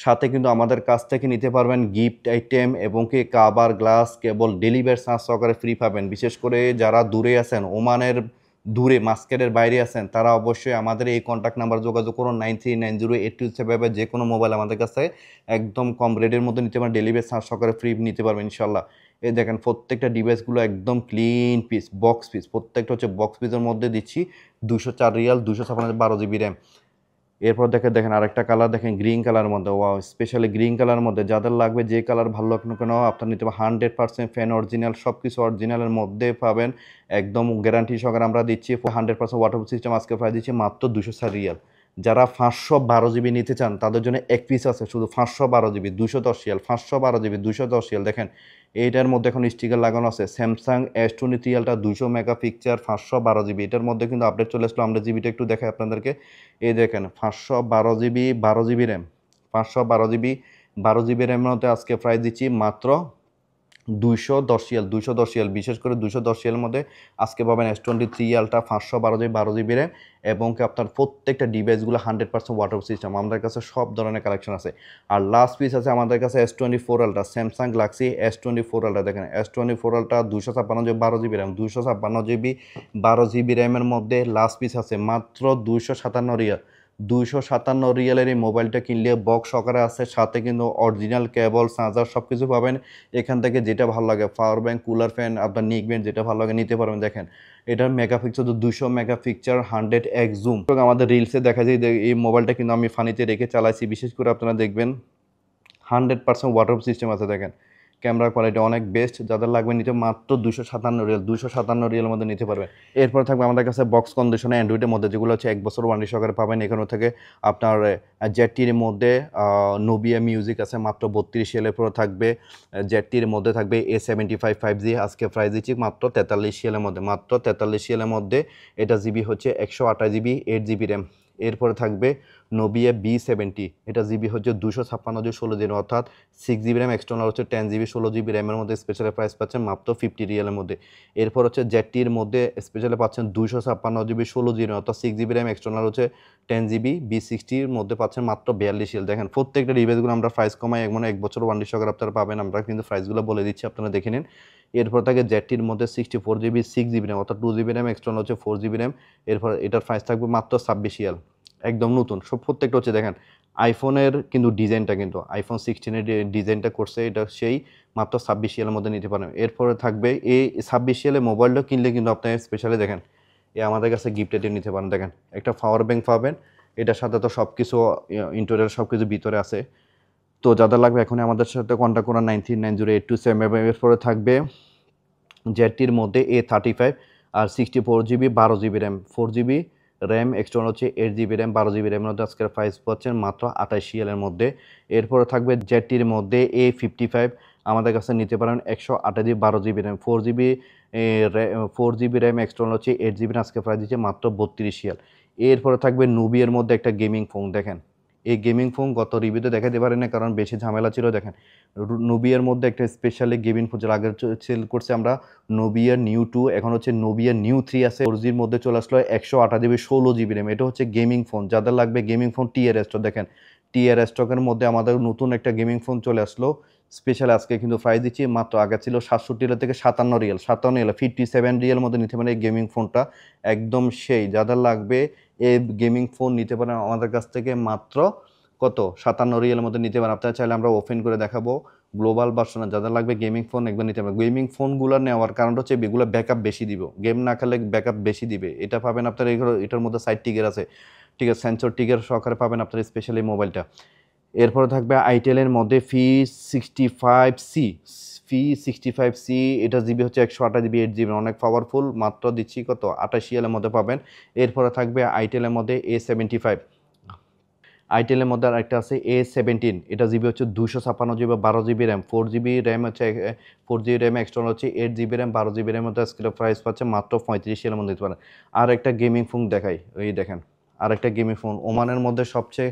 সাথে কিন্তু আমাদের কাছ থেকে নিতে পারবেন গিফট আইটেম এবং কি কাভার, গ্লাস, কেবল, ডেলিভারি চার্জ সহকারে ফ্রি পাবেন। বিশেষ করে যারা দূরে আছেন, ওমানের দূরে মাস্কেটের বাইরে আছেন, তারা অবশ্যই আমাদের এই কন্ট্যাক্ট নাম্বার যোগাযোগ করুন 93908275, যে কোনো মোবাইল আমাদের কাছে একদম কম রেটের মধ্যে নিতে পারেন, ডেলিভারি চার্জ সহকারে ফ্রি নিতে পারবেন ইনশাল্লাহ। এই দেখেন প্রত্যেকটা ডিভাইসগুলো একদম ক্লিন পিস, বক্স পিস, প্রত্যেকটা হচ্ছে বক্স পিসের মধ্যে দিচ্ছি 204 রিয়াল, 256 12 জিবি র্যাম। এরপর দেখেন আরেকটা কালার দেখেন গ্রিন কালার মধ্যে, ওয়াও স্পেশালি গ্রিন কালার মধ্যে যাদের লাগবে যে কালার ভালো লাগবে না কেন আপনার নিতে পারেন, 100% ফ্যান অরিজিনাল, সব কিছু অরিজিনালের মধ্যে পাবেন, একদম গ্যারান্টি সহকারে আমরা দিচ্ছি। 100% ওয়াটারপ্রুফ সিস্টেম আজকে প্রাইস দিচ্ছি মাত্র 204 রিয়াল। যারা 512 জিবি নিতে চান তাদের জন্য এক পিস আছে শুধু 512 জিবি 210 রিয়াল, 512 জিবি 210 রিয়াল। দেখেন এইটার মধ্যে এখন স্টিকার লাগানো আছে স্যামসাং S23 আলটা 200 মেগা পিক্সেল 512 জিবি, এটার মধ্যে কিন্তু আপডেট চলে আসলো, আমরা জিবিটা একটু দেখাই আপনাদেরকে। এই দেখেন 512 GB 12 GB RAM, 512 GB 12 GB র্যামের মধ্যে আজকে প্রাইস দিচ্ছি মাত্র 210 রিয়াল, 210 রিয়াল। বিশেষ করে 210 রিয়ালের মধ্যে আজকে পাবেন S23 আলটা 512 জিবি 12 জিবি র্যাম এবং কি আপনার প্রত্যেকটা ডিভাইসগুলো 100% ওয়াটারপ্রুফ সিস্টেম, আমাদের কাছে সব ধরনের কালেকশন আছে। আর লাস্ট পিস আছে আমাদের কাছে S24 আলটা, স্যামসাং গ্যালাক্সি S24 আলটা, দেখেন S24 ultra 256 GB 12 GB RAM, 256 GB 12 GB র্যামের মধ্যে লাস্ট পিস আছে মাত্র 257 রিয়াল। 257 রিয়ালের এই মোবাইলটা কিনলে বক্স সহকারে আছে, সাথে কিন্তু অরিজিনাল কেবল, চার্জার সব কিছু পাবেন। এখান থেকে যেটা ভালো লাগে পাওয়ার ব্যাংক, কুলার ফ্যান আপনার নিকবেন, যেটা ভালো লাগে নিতে পারবেন। দেখেন এটার মেগাপিক্সেল 200 মেগাপিক্সেল 100x জুম। আমাদের রিলসে দেখা যায় এই মোবাইলটা কিন্তু আমি ফানিতে রেখে চালাইছি, বিশেষ করে আপনারা দেখবেন 100% ওয়াটারপ্রুফ সিস্টেম আছে। দেখেন ক্যামেরা কোয়ালিটি অনেক বেস্ট, যাদের লাগবে নিতে মাত্র 257 রিয়াল, 257 রিয়ালের মধ্যে নিতে পারবেন। এরপর থাকবে আমাদের কাছে বক্স কন্ডিশনে অ্যান্ড্রয়েডের মধ্যে, যেগুলো হচ্ছে 1 বছর ওয়ারেন্টি সহকারে পাবেন। এখানে থেকে আপনার জেডটির মধ্যে নোবিয়া মিউজিক আছে মাত্র 32 রিয়ালের পরে থাকবে। জেডটির মধ্যে থাকবে A75 5G, আজকে প্রাইস দিচ্ছি মাত্র 43 রিয়ালের মধ্যে, মাত্র 43 রিয়ালের মধ্যে। এটা জিবি হচ্ছে 128 জিবি 8 জিবি র্যাম। এরপরে থাকবে নোবিয়া B70, এটা জিবি হচ্ছে 256 16 জিবি, অর্থাৎ 6 জিবি র্যাম, এক্সটার্নাল হচ্ছে 10 জিবি 16 জিবি র্যামের মধ্যে স্পেশাল প্রাইস পাচ্ছেন মাত্র 50 রিয়ালের মধ্যে। এরপর হচ্ছে জেডটির মধ্যে স্পেশালে পাচ্ছেন 256 জিবি 16 জিবি, অর্থাৎ 6 জিবি র্যাম, এক্সটার্নাল হচ্ছে 10 জিবি B60-র মধ্যে পাচ্ছেন মাত্র 42 রিয়াল। দেখেন প্রত্যেকটা ডিভাইসগুলো আমরা প্রাইস কমাই, মানে 1 বছর ওয়ারেন্টি সহকারে আপনারা পাবেন, আমরা কিন্তু প্রাইসগুলো বলে দিচ্ছি, আপনারা দেখে নিন। এরপর থাকে জেডটির মধ্যে 64 জিবি 6 জিবি র্যাম, অর্থাৎ 2 জিবি র্যাম, এক্সটার্নাল হচ্ছে 4 জিবি র্যাম। এরপর এটার প্রাইস থাকবে মাত্র 26 রিয়াল, একদম নতুন সব। প্রত্যেকটা হচ্ছে দেখেন আইফোনের কিন্তু ডিজাইনটা, কিন্তু আইফোন 16-এর ডিজাইনটা করছে, এটা সেই মাত্র 26 রিয়ালের মধ্যে নিতে পারেন। এরপরে থাকবে এই 26 রিয়ালের মোবাইলটা কিনলে কিন্তু আপনি স্পেশালি দেখেন আমাদের কাছে গিফট আইটেম নিতে পারেন। দেখেন একটা পাওয়ার ব্যাংক পাবেন, এটার সাথে তো সব কিছু ইন্টেরিয়র সব কিছু ভিতরে আছে। তো যাদের লাগবে এখন আমাদের সাথে কন্ট্যাক্ট করুন 93908275। এরপরে থাকবে জেডটির মধ্যে A35 আর 64 GB 12 GB RAM, 4 GB RAM, external হচ্ছে 8 জিবি র্যাম, 12 জিবি র্যামের মধ্যে আজকের প্রাইস পাচ্ছেন মাত্র 28 রিয়ালের মধ্যে। এরপরে থাকবে জেডটির মধ্যে A55, আমাদের কাছে নিতে পারেন 128 12 GB RAM, 4 GB RAM, external হচ্ছে 8 জিবি, আজকে প্রাইস দিচ্ছে মাত্র 32 রিয়াল। এরপরে থাকবে নুবিয়ার মধ্যে একটা গেমিং ফোন, দেখেন এই গেমিং ফোন গত রিভিউতে দেখাতে পারি না, কারণ বেশি ঝামেলা ছিল। দেখেন নোবিয়ার মধ্যে একটা স্পেশালি গেমিং ফোন আগের সেল করছে আমরা নোবিয়া নিউ 2, এখন হচ্ছে নোবিয়া নিউ 3 আছে। 4Gর মধ্যে চলে আসলো 128GB 16GB র্যাম। এটা হচ্ছে গেমিং ফোন, যাদের লাগবে গেমিং ফোন টিআর স্টক। দেখেন টিআর স্টকের মধ্যে আমাদের নতুন একটা গেমিং ফোন চলে আসলো স্পেশাল। আজকে কিন্তু প্রাইস দিচ্ছি মাত্র, আগে ছিল 67 রিয়াল থেকে 57 রিয়াল, 57 রিয়াল মধ্যে নিতে পারেন এই গেমিং ফোনটা একদম সেই। যাদের লাগবে এই গেমিং ফোন নিতে পারেন আমাদের কাছ থেকে মাত্র কত 57 রিয়ালের মধ্যে নিতে পারেন। আপনারা চাইলে আমরা ওপেন করে দেখাবো গ্লোবাল ভার্সনে। যাদের লাগবে গেমিং ফোন একবার নিতে পারেন। গেমিং ফোনগুলো নেওয়ার কারণ হচ্ছে এগুলো ব্যাকআপ বেশি দিব, গেম না খেলে ব্যাকআপ বেশি দিবে। এটা পাবেন আপনার এটার মধ্যে সাইড টিগার আছে, ঠিক আছে, সেন্সর টিগার সহকারে পাবেন আপনার স্পেশালি মোবাইলটা। এরপরে থাকবে আইটেলের মধ্যে Fi65C, এটা জিবি হচ্ছে 128GB 8GB, অনেক পাওয়ারফুল। মাত্র দিচ্ছি কত 28 রিয়ালের মধ্যে পাবেন। এরপরে থাকবে আইটেলের মধ্যে A75, আইটেলের মধ্যে আরেকটা আছে A17, এটা জিবি হচ্ছে 256GB 12GB RAM, 4GB RAM হচ্ছে 4GB র্যাম এক্সটার্নাল হচ্ছে 8GB র্যাম 12GB র্যাম মধ্যে আজকে প্রাইস পাচ্ছে মাত্র 35 রিয়ালের মধ্যে দিতে পারেন। আর একটা গেমিং ফোন দেখাই, এই দেখেন আরেকটা গেমিং ফোন, ওমানের মধ্যে সবচেয়ে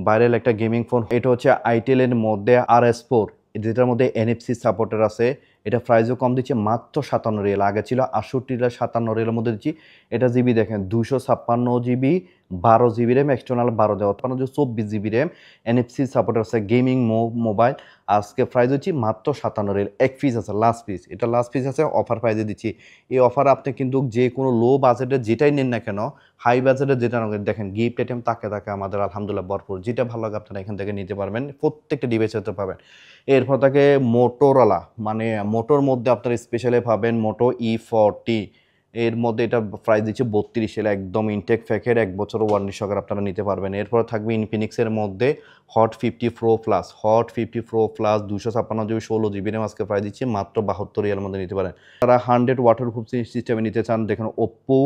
ভাইরাল একটা গেমিং ফোন। এটা হচ্ছে আইটেলের মধ্যে RS4, যেটার মধ্যে NFC সাপোর্টার আছে। এটা প্রাইসও কম দিচ্ছে মাত্র 57 রিয়াল, আগে ছিল 68 রিয়াল, 57 রিয়ালের মধ্যে দিচ্ছি। এটা জিবি দেখেন 256GB 12GB র্যাম এক্সটার্নাল 12 দেওয়া 24GB র্যাম, NFC সাপোর্টার আছে, গেমিং মোবাইল। আজকে প্রাইস হচ্ছে মাত্র 57 রিয়াল। এক পিস আছে, লাস্ট পিস, এটা লাস্ট পিস আছে, অফার প্রাইসে দিচ্ছি। এই অফার আপনি কিন্তু যে কোনো লো বাজেটের যেটাই নেন না কেন, হাই বাজেটের যেটা নেন, দেখেন গিফট আইটেম তাকে আমাদের আলহামদুলিল্লাহ ভরপুর। যেটা ভালো লাগে আপনারা এখান থেকে নিতে পারবেন, প্রত্যেকটা ডিভাইস হতে পাবেন। এরপর থাকে মোটোরোলা, মানে মোটোর মধ্যে আপনারা স্পেশালি পাবেন মোটো E40, এর মধ্যে এটা প্রাইস দিচ্ছে 32 রিয়াল, একদম ইনটেক প্যাকের 1 বছর ওয়ারেন্টি সহকারে আপনারা নিতে পারবেন। এরপর থাকবে ইনফিনিক্সের মধ্যে hot 50 Pro Plus, 256GB 16GB RAM, আজকে প্রাইস দিচ্ছে মাত্র 72 রিয়ালের মধ্যে নিতে পারেন। তারা 100 ওয়াটারপ্রুফ সিস্টেমে নিতে চান, দেখেন Oppo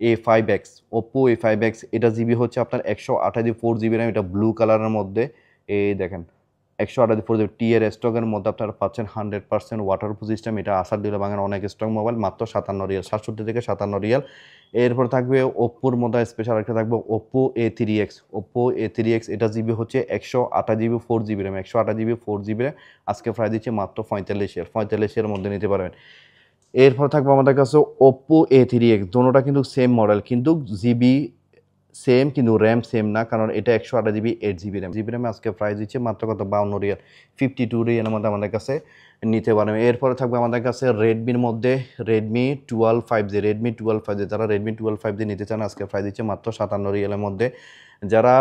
A5X, এটা জিবি হচ্ছে আপনার 128GB 4GB র্যাম, এটা ব্লু কালারের মধ্যে। এই দেখেন 128GB টিআর স্টকের মধ্যে আপনারা পাচ্ছেন 100% ওয়াটারপ্রুফ সিস্টেম। এটা আসার দিলে বাঙান অনেক স্টক মোবাইল, মাত্র 57 রিয়াল, 67 থেকে 57 রিয়াল। এরপর থাকবে ওপ্পোর মধ্যে স্পেশাল একটা থাকবে Oppo A3X, এটা জিবি হচ্ছে 128GB 4GB RAM, 128GB 4GB RAM, আজকে প্রাইস দিচ্ছে মাত্র 45 এর মধ্যে নিতে পারবেন। এরপর থাকবে আমাদের কাছে Oppo A3X, দোনোটা কিন্তু সেম মডেল, কিন্তু জিবি সেম কিন্তু র্যাম সেম না, কারণ এটা 128GB 8GB র্যাম, আজকে প্রাইস দিচ্ছে মাত্র কত 52 রিয়াল, 52 রিয়ালের মধ্যে আমাদের কাছে নিতে পারবেন। এরপরে থাকবে আমাদের কাছে রেডমির মধ্যে Redmi 12 5G, যারা Redmi 12 5G নিতে চান আজকে প্রাইস দিচ্ছে মাত্র 57 রিয়ালের মধ্যে। যারা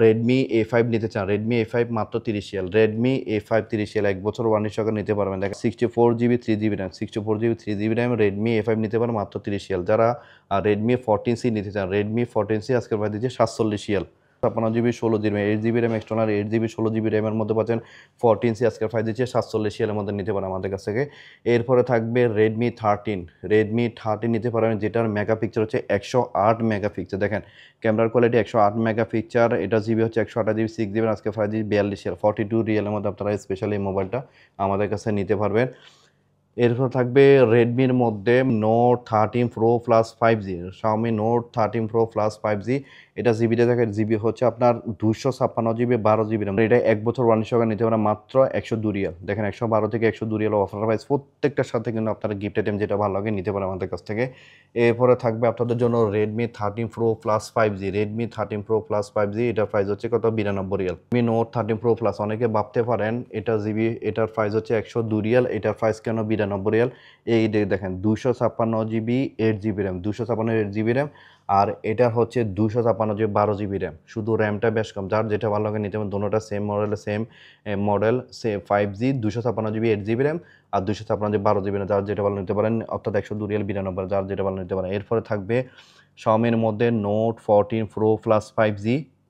Redmi A5 নিতে চান, Redmi A5 মাত্র 30 রিয়াল, Redmi A5 30 রিয়াল, 1 বছর ওয়ারেন্টি সহকারে নিতে পারবেন। দেখেন 64GB 3GB RAM, Redmi A5 নিতে পারেন মাত্র 30 রিয়াল। যারা Redmi 14C নিতে চান, Redmi 14C আজকে প্রাইস দিচ্ছে 47 Real, 56GB 16GB 8GB RAM external, 8GB 16GB র্যামের মধ্যে পাচ্ছেন 14C, আজকে প্রাইস দিচ্ছে 47 রিয়ালের মধ্যে নিতে পারেন আমাদের কাছ থেকে। এরপরে থাকবে Redmi 13 নিতে পারেন, যেটার মেগাপিক্সেল হচ্ছে 108 মেগাপিক্সেল। দেখেন ক্যামেরার কোয়ালিটি 108 মেগাপিক্সেল, এটা জিবি হচ্ছে 128GB 6GB, আজকে প্রাইস দিচ্ছে 42 রিয়াল, 42 রিয়ালের মধ্যে আপনারা স্পেশালি এই মোবাইলটা আমাদের কাছে নিতে পারবেন। এরপর থাকবে রেডমির মধ্যে Note 13 Pro Plus 5G, Xiaomi Note 13 Pro Plus 5G, এটা জিবিটা দেখেন জিবি হচ্ছে আপনার 256GB 12GB র্যাম, এটা 1 বছর ওয়ারেন্টি সহকারে নিতে পারেন মাত্র 102 রিয়াল। দেখেন 112 থেকে 102 রিয়াল অফার প্রাইস, প্রত্যেকটার সাথে কিন্তু আপনারা গিফট আইটেম যেটা ভালো লাগে নিতে পারেন আমাদের কাছ থেকে। এরপরে থাকবে আপনাদের জন্য Redmi 13 Pro Plus 5G, এটা প্রাইস হচ্ছে কত 92 Real. Redmi Note 13 Pro Plus, অনেকে ভাবতে পারেন এটা জিবি, এটার প্রাইস হচ্ছে 102 রিয়াল, এটার প্রাইস কেন 92 রিয়াল? এই দেখেন 256GB 8GB RAM, 256GB RAM, আর এটা হচ্ছে 256GB 12GB র্যাম, শুধু র্যামটা বেশ কম। যার যেটা ভালো লাগে নিতে পারেন, দুটোটা same model, same 5G 256GB 8GB RAM আর 256GB 12GB র্যাম, যার যেটা ভালো নিতে পারেন, অর্থাৎ 102 রিয়াল 92, যার যেটা ভালো নিতে পারেন। এরপরে থাকবে Xiaomiর মধ্যে Note 14 Pro Plus 5G,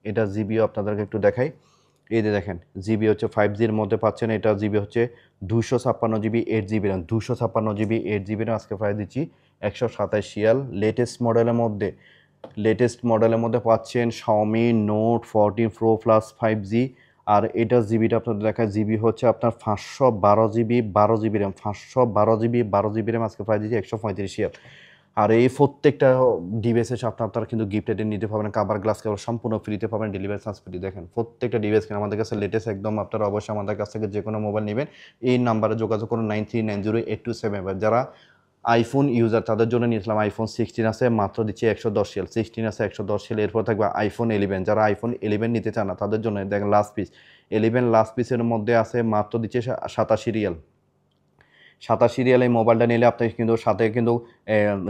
এটা জিবিও আপনাদেরকে একটু দেখাই। এই যে দেখেন জিবি হচ্ছে 5Gর মধ্যে পাচ্ছেন, এটা জিবি হচ্ছে 256GB 8GB RAM, 256GB 8GB RAM, আজকে প্রাইস দিচ্ছি 127 রিয়াল। লেটেস্ট মডেলের মধ্যে পাচ্ছেন Xiaomi Note 14 Pro Plus 5G, আর এটা জিবিটা আপনাদের দেখায়, জিবি হচ্ছে আপনার 512GB 12GB RAM, 512GB 12GB RAM, আজকে প্রাইস দিচ্ছি 135 রিয়াল। আর এই প্রত্যেকটা ডিভাইসের সাথে আপনারা কিন্তু গিফট আইটেম নিতে পারবেন, কাভার গ্লাস কেবল সম্পূর্ণ ফ্রিতে পাবেন, ডেলিভারি চার্জ ফ্রি। দেখেন প্রত্যেকটা ডিভাইস কিনা আমাদের কাছে লেটেস্ট একদম, আপনারা অবশ্যই আমাদের কাছ থেকে যে কোনো মোবাইল নেবেন এই নাম্বারে যোগাযোগ করুন 93908277। যারা আইফোন ইউজার তাদের জন্য নিয়েছিলাম আইফোন 16 আছে, মাত্র দিচ্ছি 110 সেল, 16 আছে 110 সেল। এরপর থাকবে আইফোন 11, যারা আইফোন 11 নিতে চান না তাদের জন্য দেখেন লাস্ট পিস 11 লাস্ট পিসের মধ্যে আছে মাত্র দিচ্ছে 87 রিয়াল। 87 রিয়াল এই মোবাইলটা নিলে আপনি কিন্তু সাথে কিন্তু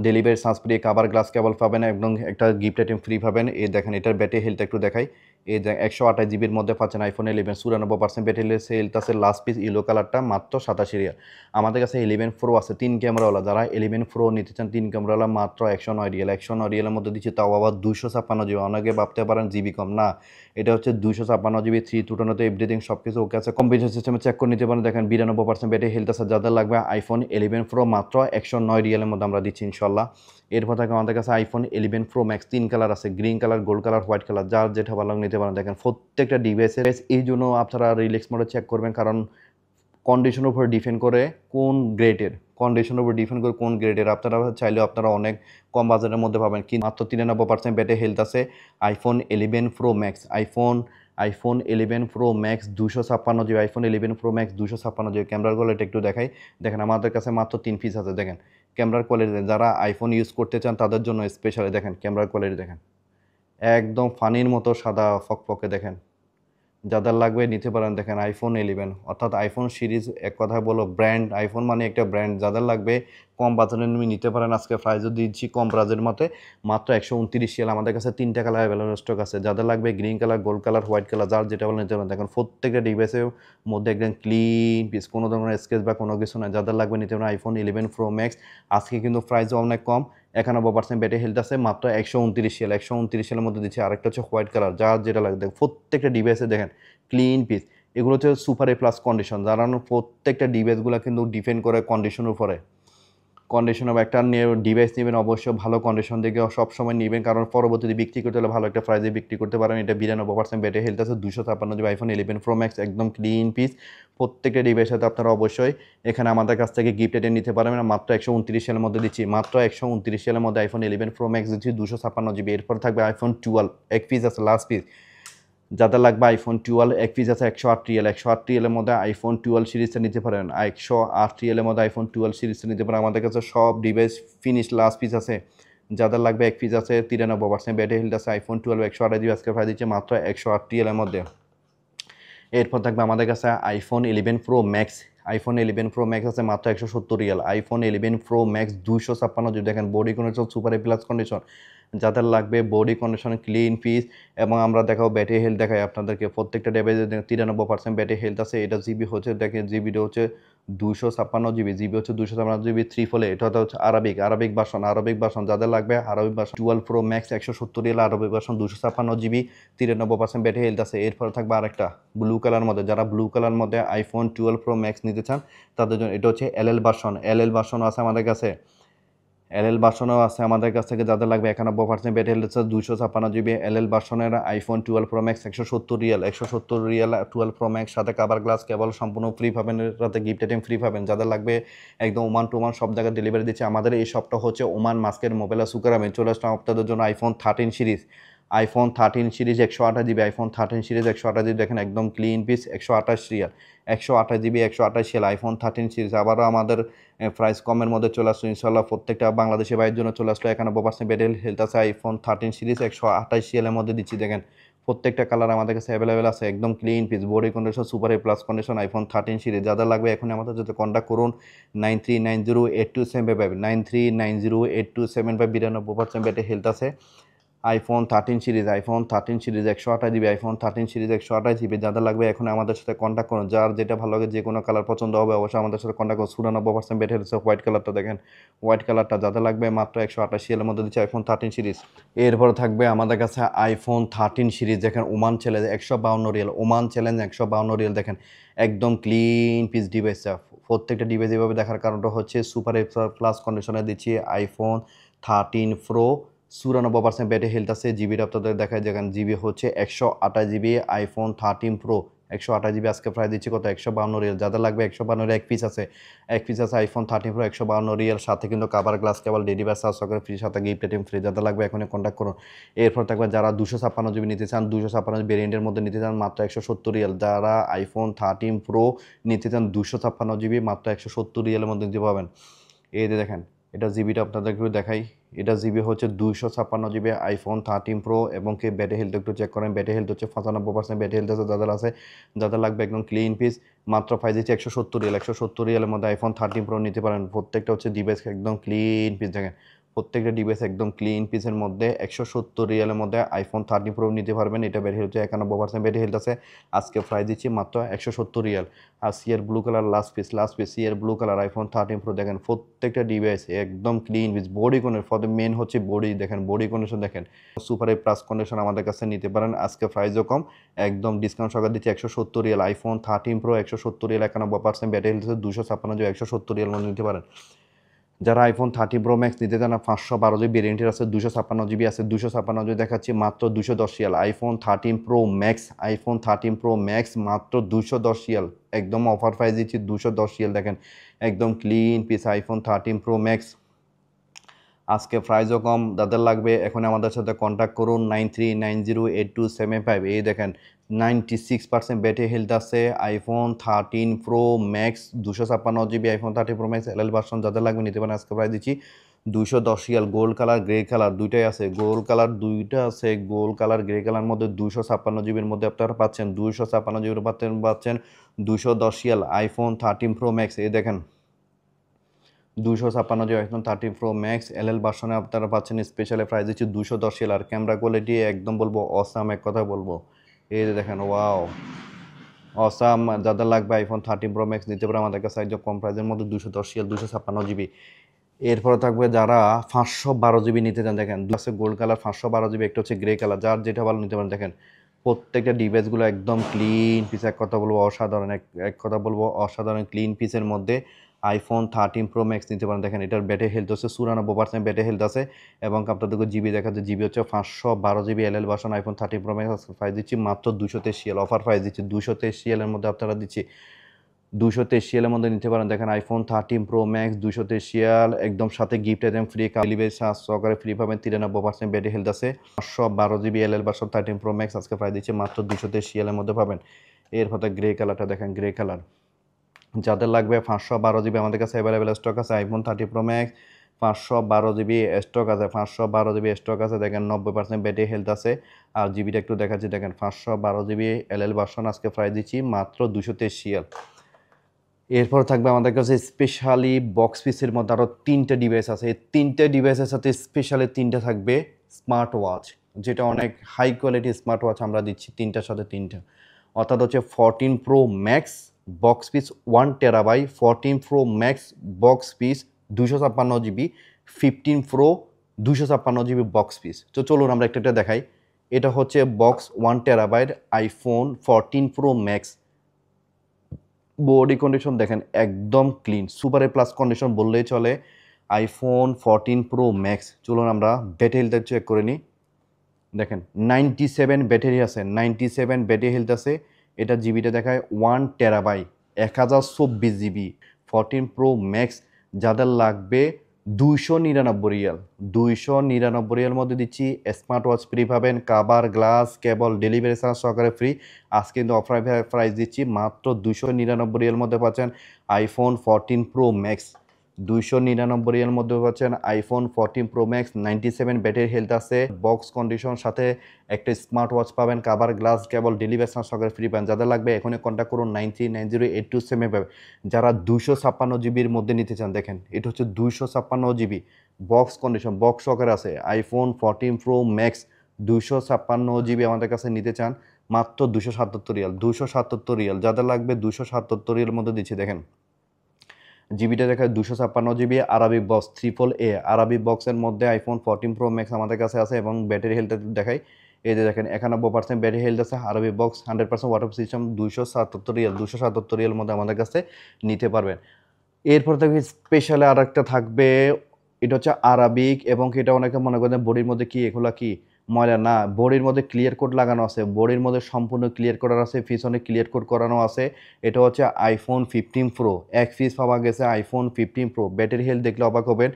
delivery charge free, cover glass cable পাবেন, একদম একটা গিফট আইটেম ফ্রি পাবেন। এই দেখেন এটার ব্যাটারি হেলথ একটু দেখাই, এই 128 জিবির মধ্যে পাচ্ছেন আইফোন 11, 94% ব্যাটারি হেলথ আছে। লাস্ট পিস ইয়েলো কালারটা মাত্র 87 রিয়াল। আমাদের কাছে 11 প্রো আছে 3 ক্যামেরাওয়ালা, যারা 11 প্রো নিতে চান 3 ক্যামেরাওয়ালা মাত্র 109 রিয়াল। 109 রিয়ালের মধ্যে দিচ্ছে, তাও আবার 256 জিবি। অনেকে ভাবতে পারেন জিবি কম, না এটা হচ্ছে 256 জিবি, 3 এভরিথিং সব কিছু ওকে আছে। কম্পিউটার সিস্টেমে চেক করে নিতে পারেন, দেখেন 92% ব্যাটারি হেলথ আছে। যাদের লাগবে আইফোন 11 প্রো মাত্র 109 রিয়ালের মধ্যে আমরা দিচ্ছি ইনশাল্লাহ। এরপর থাকে আমাদের কাছে আইফোন 11 প্রো ম্যাক্স 3 কালার আছে, green colour, gold colour, white colour, যার যেটা ভালো লাগে নিতে পারেন। দেখেন প্রত্যেকটা ডিভাইসের এই জন্য আপনারা রিল্যাক্স মোডে চেক করবেন, কারণ কন্ডিশনের উপর ডিপেন্ড করে কোন গ্রেডের, আপনারা চাইলে আপনারা অনেক কম বাজারের মধ্যে পাবেন, কিন্তু মাত্র 93% ব্যাটারি হেলথ আছে। IPhone 11 pro max, iPhone 11 pro max 256 GB, iPhone 11 pro max 256 GB. ক্যামেরার কোয়ালিটি একটু দেখাই, দেখেন আমাদের কাছে মাত্র 3 পিস আছে। দেখেন ক্যামেরার কোয়ালিটি, যারা আইফোন ইউজ করতে চান তাদের জন্য স্পেশালি দেখেন ক্যামেরার কোয়ালিটি দেখেন, একদম ফানির মতো সাদা ফকফকে। দেখেন যাদের লাগবে নিতে পারেন। দেখেন আইফোন 11 অর্থাৎ আইফোন সিরিজ, এক কথায় বলো ব্র্যান্ড, আইফোন মানে একটা ব্র্যান্ড। যাদের লাগবে কম বাজারে নিতে পারেন। আজকে প্রাইসও দিচ্ছি কম বাজারের মতে মাত্র 129 রিয়াল। আমাদের কাছে 3টা কালার অ্যাভেলেবল স্টক আছে। যাদের লাগবে green colour, gold colour, white colour, যার যেটা বলে নিতে পারেন। দেখেন প্রত্যেকটা ডিভাইসের মধ্যে একদম ক্লিন পিস, কোনো ধরনের স্কেচ বা কোনো কিছু নয়। যাদের লাগবে নিতে পারেন আইফোন 11 প্রো ম্যাক্স। আজকে কিন্তু প্রাইসও অনেক কম, 91% ব্যাটারি হেলথ আছে, মাত্র 129 রিয়াল। 129 রিয়ালের মধ্যে দিচ্ছে। আরেকটা হচ্ছে হোয়াইট কালার, যার যেটা লাগে। দেখেন প্রত্যেকটা ডিভাইসে দেখেন ক্লিন পিস, এগুলো হচ্ছে সুপার এ প্লাস কন্ডিশন। যারা প্রত্যেকটা ডিভাইসগুলো কিন্তু ডিপেন্ড করে কন্ডিশনের উপরে। কন্ডিশন অফ একটা ডিভাইস নেবেন অবশ্যই ভালো কন্ডিশন দেখে সবসময় নেবেন, কারণ পরবর্তীতে বিক্রি করতে হলে ভালো একটা প্রাইসে বিক্রি করতে পারেন। এটা 92% ব্যাটারি হেলথ আছে, 256 জিবি, আইফোন 11 প্রো ম্যাক্স, একদম ক্লিন পিস। প্রত্যেকটা ডিভাইসের সাথে আপনারা অবশ্যই এখানে আমাদের কাছ থেকে গিফট আইটেম নিতে পারবেন। মাত্র 129 সালের মধ্যে দিচ্ছি, মাত্র 129 সালের মধ্যে আইফোন 11 প্রো ম্যাক্স দিচ্ছি 256 জিবি। এরপর থাকবে আইফোন 12 এক পিস আছে, লাস্ট পিস। যাদের লাগবে আইফোন 12 এক পিস আছে 108 রিয়াল। 108 রিয়ালের মধ্যে আইফোন 12 সিরিজটা নিতে পারেন। 108 রিয়ালের মধ্যে আইফোন 12 সিরিজটা নিতে পারেন। আমাদের কাছে সব ডিভাইস ফিনিশ লাস্ট পিস আছে। যাদের লাগবে এক পিস আছে, 93% ব্যাটারি হেলথ আছে, আইফোন 12 128 জিবি। আজকে প্রাইস দিচ্ছে মাত্র 108 রিয়ালের মধ্যে। এরপর থাকবে আমাদের কাছে iPhone 11 pro max, iPhone 11 pro max আছে মাত্র 170 riyal. IPhone 11 pro max 256 GB. দেখেন body condition super A plus condition. যাদের লাগবে বডি কন্ডিশন ক্লিন পিস, এবং আমরা দেখাও ব্যাটারি হেলথ দেখাই আপনাদেরকে। প্রত্যেকটা ডিভাইসে 93% ব্যাটারি হেলথ আছে। এটা জিবি হচ্ছে, দেখেন জিবিটা হচ্ছে 256 জিবি, জিবি হচ্ছে 256 জিবি ফলে। এটা হচ্ছে আরবিক ভার্সন। যাদের লাগবে Arabic version 12 pro max 170 Real, Arabic version 256 GB, 93% battery health আছে। এরপর থাকবে আরেকটা ব্লু কালার মধ্যে, যারা ব্লু কালার মধ্যে আইফোন 12 প্রো ম্যাক্স নিতে চান তাদের জন্য এটা হচ্ছে এলএল ভার্সনও আছে আমাদের কাছে। এলএল ভার্সনও আছে আমাদের কাছ থেকে। যাদের লাগবে 91% ব্যাটারি হেলথ আছে, 256 জিবি এলএল ভার্সনের iPhone 12 pro max 170 riyal. 12 pro max সাথে কাভার গ্লাস কেবল সম্পূর্ণ ফ্রি পাবেন, রাতে গিফট আইটেম ফ্রি পাবেন। যাদের লাগবে একদম ওমান টু ওমান সব জায়গায় ডেলিভারি দিচ্ছে। আমাদের এই শপটা হচ্ছে ওমান মাস্কের মোবাইল সুকারামে। চলে আসলাম আপনাদের জন্য iPhone 13 series, 128 GB, iPhone 13 series 128 GB. দেখেন একদম clean piece, 128 Real, 128 GB, 128 Real iPhone 13 series. আবারও আমাদের প্রাইস কমের মধ্যে চলে আসলো ইনশাল্লাহ। প্রত্যেকটা বাংলাদেশি ভাইয়ের জন্য চলে আসলো। 91% ব্যাটারি হেলথ আছে, আইফোন 13 সিরিজ 128 রিয়ালের মধ্যে দিচ্ছি। দেখেন প্রত্যেকটা কালার আমাদের কাছে অ্যাভেলেবেল আছে, একদম clean piece, body condition super A plus condition, iPhone 13 series. যাদের লাগবে এখন আমাদের সাথে কন্ট্যাক্ট করুন 93908275, 93908275। 92% ব্যাটারি হেলথ আছে, iPhone 13 series 128 GB, iPhone 13 series 128 GB. যাদের লাগবে এখন আমাদের সাথে কন্ট্যাক্ট করুন। যার যেটা ভালো লাগে, যে কোনো কালার পছন্দ হবে অবশ্যই আমাদের সাথে কন্ট্যাক্ট করুন। 94% ব্যাটারি হচ্ছে হোয়াইট কালারটা, দেখেন হোয়াইট কালারটা। যাদের লাগবে মাত্র 128 এর মধ্যে দিচ্ছে আইফোন 13 সিরিজ। এরপর থাকবে আমাদের কাছে আইফোন 13 সিরিজ, দেখেন Oman challenge 152 Real, Oman challenge 152 Real. দেখেন একদম ক্লিন পিস ডিভাইসটা। প্রত্যেকটা ডিভাইস এভাবে দেখার কারণটা হচ্ছে সুপার প্লাস কন্ডিশনে দিচ্ছি আইফোন 13 প্রো, 94% ব্যাটারি হেলথ আছে। জিবিটা আপনাদের দেখায়, দেখেন জিবি হচ্ছে 128 জিবি, আইফোন 13 প্রো 128 জিবি আজকে প্রায় দিচ্ছি কত 152 রিয়াল। যাদের লাগবে 152 এক পিস আছে আইফোন 13 প্রো 152 রিয়াল, সাথে কিন্তু কাভার গ্লাস কেবল ডেলিভারি চার্জ সহকারে ফ্রি, সাথে গিফট আইটেম ফ্রি। যাদের লাগবে এখনই কন্ট্যাক্ট করুন। এরপর থাকবে যারা 256 জিবি নিতে চান, 256 ভেরিয়েন্টের মধ্যে নিতে চান মাত্র 170 রিয়াল। যারা আইফোন 13 প্রো নিতে চান 256 জিবি মাত্র 170 রিয়ালের মধ্যে নিতে পাবেন। এই যে দেখেন এটা জিবিটা আপনাদের একটু দেখাই, এটা জিবি হচ্ছে 256 জিবি আইফোন 13 প্রো এবং কি ব্যাটারি হেলথ একটু চেক করেন। ব্যাটারি হেলথ হচ্ছে 95% ব্যাটারি হেলথ আছে। যাদের লাগবে একদম ক্লিন পিস মাত্র প্রাইস দিচ্ছে 170 রিয়াল। 170 রিয়ালের মধ্যে আইফোন 13 প্রো নিতে পারেন। প্রত্যেকটা হচ্ছে ডিভাইস একদম ক্লিন পিস, দেখেন প্রত্যেকটা ডিভাইস একদম ক্লিন পিসের মধ্যে 170 রিয়ালের মধ্যে আইফোন 13 প্রো নিতে পারবেন। এটা ব্যাটারি হেলথ 91% ব্যাটারি হেলথ আছে। আজকে প্রাইস দিচ্ছি মাত্র 170 রিয়াল। আর sierra blue colour last piece sierra blue colour iPhone 13 pro দেখেন প্রত্যেকটা ডিভাইস একদম clean piece. Body condition for the main হচ্ছে বডি, দেখেন বডি কন্ডিশন দেখেন সুপার প্লাস কন্ডিশন আমাদের কাছে নিতে পারেন। আজকে প্রাইসও কম, একদম ডিসকাউন্ট সহকারে দিচ্ছি 170 riyal. IPhone 13 pro 170 Real, 91% battery health আছে। 256 170 রিয়াল মধ্যে নিতে পারেন। যারা আইফোন 13 প্রো ম্যাক্স নিতে চান 512 জিবি ভেরিয়েন্টের আছে, 256 জিবি আছে। 256 দেখাচ্ছি মাত্র 210 রিয়াল। আইফোন 13 প্রো ম্যাক্স মাত্র 210 রিয়াল, একদম অফার প্রাইস দিচ্ছি 210 রিয়াল। দেখেন একদম clean piece iPhone 13 pro max, আজকে প্রাইসও কম। যাদের লাগবে এখন আমাদের সাথে কন্ট্যাক্ট করুন 93908275। এই দেখেন 96% ব্যাটারি হেলথ আছে iPhone 13 pro max 256 GB iPhone 13 pro max LL version. যাদের লাগবে নিতে পারেন। আজকে প্রাইস দিচ্ছি 210 Real. Gold colour grey colour দুইটাই আছে, গোল্ড কালার গ্রে কালার মধ্যে 256 জিবির মধ্যে আপনারা পাচ্ছেন। 256 জিবির পাচ্ছেন 210 রিয়াল আইফোন 13 প্রো ম্যাক্স। এই দেখেন 256 আইফোন 13 প্রো ম্যাক্স এলএল ভার্সনে আপনারা পাচ্ছেন। স্পেশালি প্রাইস দিচ্ছি 210 রিয়াল। আর ক্যামেরা কোয়ালিটি একদম বলবো অসাম, এক কথা বলবো। এই যে দেখেন ওয়াও অসাম। যাদের লাগবে আইফোন 13 প্রো ম্যাক্স নিতে পারে আমাদের কাছে একদম কম প্রাইসের মধ্যে 210 রিয়াল 256 জিবি। এরপরে থাকবে যারা 512 জিবি নিতে চান, দেখেন আছে গোল্ড কালার 512 জিবি, একটা হচ্ছে গ্রে কালার। যার যেটা ভালো নিতে পারেন। দেখেন প্রত্যেকটা ডিভাইসগুলো একদম ক্লিন পিস, এক কথা বলবো অসাধারণ, এক কথা বলবো অসাধারণ ক্লিন পিসের মধ্যে আইফোন 13 প্রো ম্যাক্স নিতে পারেন। দেখেন এটার ব্যাটারি হেলথ হচ্ছে 94% ব্যাটারি হেলথ আছে এবং আপনাদেরকে জিবি দেখাচ্ছে জিবি হচ্ছে 512 GB LL version iPhone 13 pro max price দিচ্ছি মাত্র 223 রিয়াল। অফার প্রাইস দিচ্ছি 223 রিয়ালের মধ্যে আপনারা দিচ্ছি 223 রিয়ালের মধ্যে নিতে পারেন। দেখেন আইফোন 13 প্রো ম্যাক্স 223 রিয়াল, একদম সাথে gift item free, delivery charge সহকারে ফ্রি পাবেন। 93% ব্যাটারি হেলথ আছে 512 GB LL version 13 pro max আজকে প্রাইস দিচ্ছি মাত্র 223 রিয়ালের মধ্যে পাবেন। এর ফলে গ্রে কালারটা দেখেন গ্রে কালার। যাদের লাগবে 512 জিবি আমাদের কাছে অ্যাভেলেবেল স্টক আছে। IPhone 13 pro max 512 GB stock আছে, 512 জিবি স্টক আছে। দেখেন 90% ব্যাটারি হেলথ আছে। আর জিবিটা একটু দেখাচ্ছি, দেখেন 512 জিবি এলএল ভার্সন আজকে প্রাইস দিচ্ছি মাত্র 223 রিয়াল। এরপর থাকবে আমাদের কাছে স্পেশালি বক্স পিসের মধ্যে আরও 3টে ডিভাইস আছে। এই 3টে ডিভাইসের সাথে স্পেশালি 3টে থাকবে স্মার্ট ওয়াচ, যেটা অনেক হাই কোয়ালিটি স্মার্ট ওয়াচ আমরা দিচ্ছি 3টার সাথে 3টা। অর্থাৎ হচ্ছে 14 pro max box piece 1 টেরাবাই, 14 pro max box piece 256 GB, 15 pro 256 GB box piece. তো চলুন আমরা একটা দেখাই। এটা হচ্ছে box 1 terabyte iPhone 14 pro max. Body condition দেখেন একদম ক্লিন, সুপার প্লাস কন্ডিশন বললেই চলে। IPhone 14 pro max. চলুন আমরা ব্যাটারি হেলথ চেক করে নিই। দেখেন 97 ব্যাটারি আছে, 97 ব্যাটারি হেলথ আছে। এটা জিবিটা দেখায় 1 টেরাবাই 1024 জিবি 14 প্রো ম্যাক্স। যাদের লাগবে 299 রিয়াল, 299 রিয়াল মধ্যে দিচ্ছি। স্মার্ট ওয়াচ ফ্রি পাবেন, কাভার গ্লাস কেবল ডেলিভারি চার্জ সহকারে ফ্রি। আজকে কিন্তু অফার প্রাইস দিচ্ছি মাত্র 299 রিয়াল মধ্যে পাচ্ছেন আইফোন 14 প্রো ম্যাক্স। 299 রিয়াল মধ্যে পাচ্ছেন iPhone 14 pro max. 97 battery health আছে, বক্স কন্ডিশন, সাথে একটা স্মার্ট ওয়াচ পাবেন, কাভার গ্লাস কেবল ডেলিভারি চার্জ সহকারে ফ্রি পাবেন। যাদের লাগবে এখনই কন্ট্যাক্ট করুন 93908275। যারা 256 জিবির মধ্যে নিতে চান, দেখেন এটা হচ্ছে 256 জিবি বক্স কন্ডিশন, বক্স সহকারে আছে আইফোন 14 প্রো ম্যাক্স 256 জিবি আমাদের কাছে নিতে চান মাত্র 277 রিয়াল, 277 রিয়াল। যাদের লাগবে 277 রিয়ালের মধ্যে দিচ্ছি। দেখেন জিবিটা দেখায় 256 GB Arabic box AAA Arabic বক্সের মধ্যে আইফোন 14 প্রো ম্যাক্স আমাদের কাছে আছে এবং ব্যাটারি হেলথ দেখাই। এই যে দেখেন 91% ব্যাটারি হেলথ আছে, Arabic box, 100% waterproof system, 277 Real, 277 রিয়ালের মধ্যে আমাদের কাছে নিতে পারবেন। এরপর থেকে স্পেশালি আর একটা থাকবে, এটা হচ্ছে আরাবিক এবং এটা অনেকে মনে করেন বডির মধ্যে কি এগুলো কি ময়লা না, বডির মধ্যে ক্লিয়ার কোড লাগানো আছে, বডির মধ্যে সম্পূর্ণ ক্লিয়ার কোড আছে, পিছনে ক্লিয়ার কোড করানো আছে। এটা হচ্ছে আইফোন 15 প্রো, এক পিস পাওয়া গেছে আইফোন 15 প্রো। ব্যাটারি হেলথ দেখলে অবাক হবেন,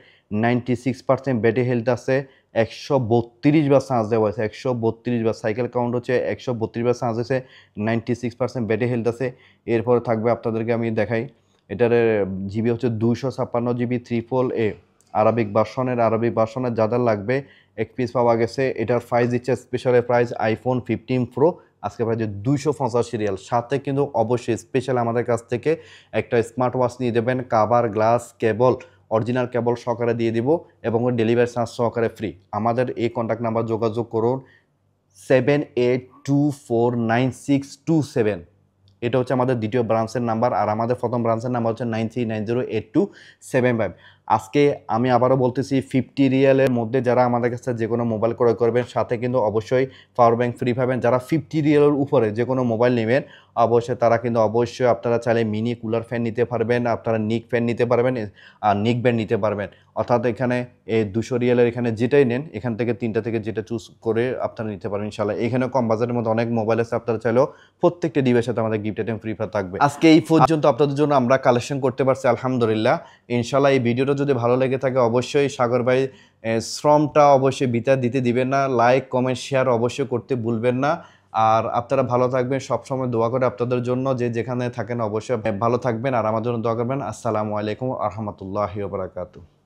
96% ব্যাটারি হেলথ আছে, 132 বার চার্জ দেওয়া আছে, 132 বার, সাইকেল কাউন্ট হচ্ছে 132 বার চার্জ আছে, 96% ব্যাটারি হেলথ আছে। এরপরে থাকবে আপনাদেরকে আমি দেখাই, এটার জিবি হচ্ছে 256 জিবি AAA আরবিক ভার্সনের যাদের লাগবে এক পিস পাওয়া গেছে। এটার প্রাইস দিচ্ছে স্পেশাল প্রাইস আইফোন 15 প্রো আজকে প্রাইস 285 রিয়াল। সাথে কিন্তু অবশ্যই স্পেশাল আমাদের কাছ থেকে একটা স্মার্ট ওয়াচ নিয়ে দেবেন, কাভার, গ্লাস, কেবল, অরিজিনাল কেবল সহকারে দিয়ে দিব এবং ডেলিভারি চার্জ সহকারে ফ্রি। আমাদের এই কন্ট্যাক্ট নাম্বার যোগাযোগ করুন 78249627। এটা হচ্ছে আমাদের দ্বিতীয় ব্রাঞ্চের নাম্বার, আর আমাদের প্রথম ব্রাঞ্চের নাম্বার হচ্ছে 93908275। আজকে আমি আবারও বলতেছি 50 রিয়ালের মধ্যে যারা আমাদের কাছে যে কোনো মোবাইল ক্রয় করবেন সাথে কিন্তু অবশ্যই পাওয়ার ব্যাংক ফ্রি পাবেন। যারা 50 রিয়ালের উপরে যে কোনো মোবাইল নেবেন অবশ্যই তারা কিন্তু অবশ্যই আপনারা চাইলে মিনি কুলার ফ্যান নিতে পারবেন, আপনারা নিক ফ্যান নিতে পারবেন আর নিক ব্যান্ড নিতে পারবেন। অর্থাৎ এখানে এই 200 রিয়ালের এখানে যেটাই নেন এখান থেকে 3টা থেকে যেটা চুজ করে আপনারা নিতে পারবেন ইনশাল্লাহ। এখানে কম বাজেটের মধ্যে অনেক মোবাইল আছে, আপনারা চাইলেও প্রত্যেকটা ডিভাইসের সাথে আমাদের গিফট আইটেম ফ্রি থাকবে। আজকে এই পর্যন্ত আপনাদের জন্য আমরা কালেকশন করতে পারছি আলহামদুলিল্লাহ। ইনশাল্লাহ এই ভিডিওটা যদি ভালো লেগে থাকে অবশ্যই সাগর ভাই শ্রমটা অবশ্যই বিতার দিতে দিবেন না, লাইক কমেন্ট শেয়ার অবশ্যই করতে ভুলবেন না। আর আপনারা ভালো থাকবেন, সবসময় দোয়া করে আপনাদের জন্য, যে যেখানে থাকেন অবশ্যই ভালো থাকবেন আর আমার জন্য দোয়া করবেন। আসসালামু আলাইকুম ওয়া রাহমাতুল্লাহি ওয়া বারাকাতুহু।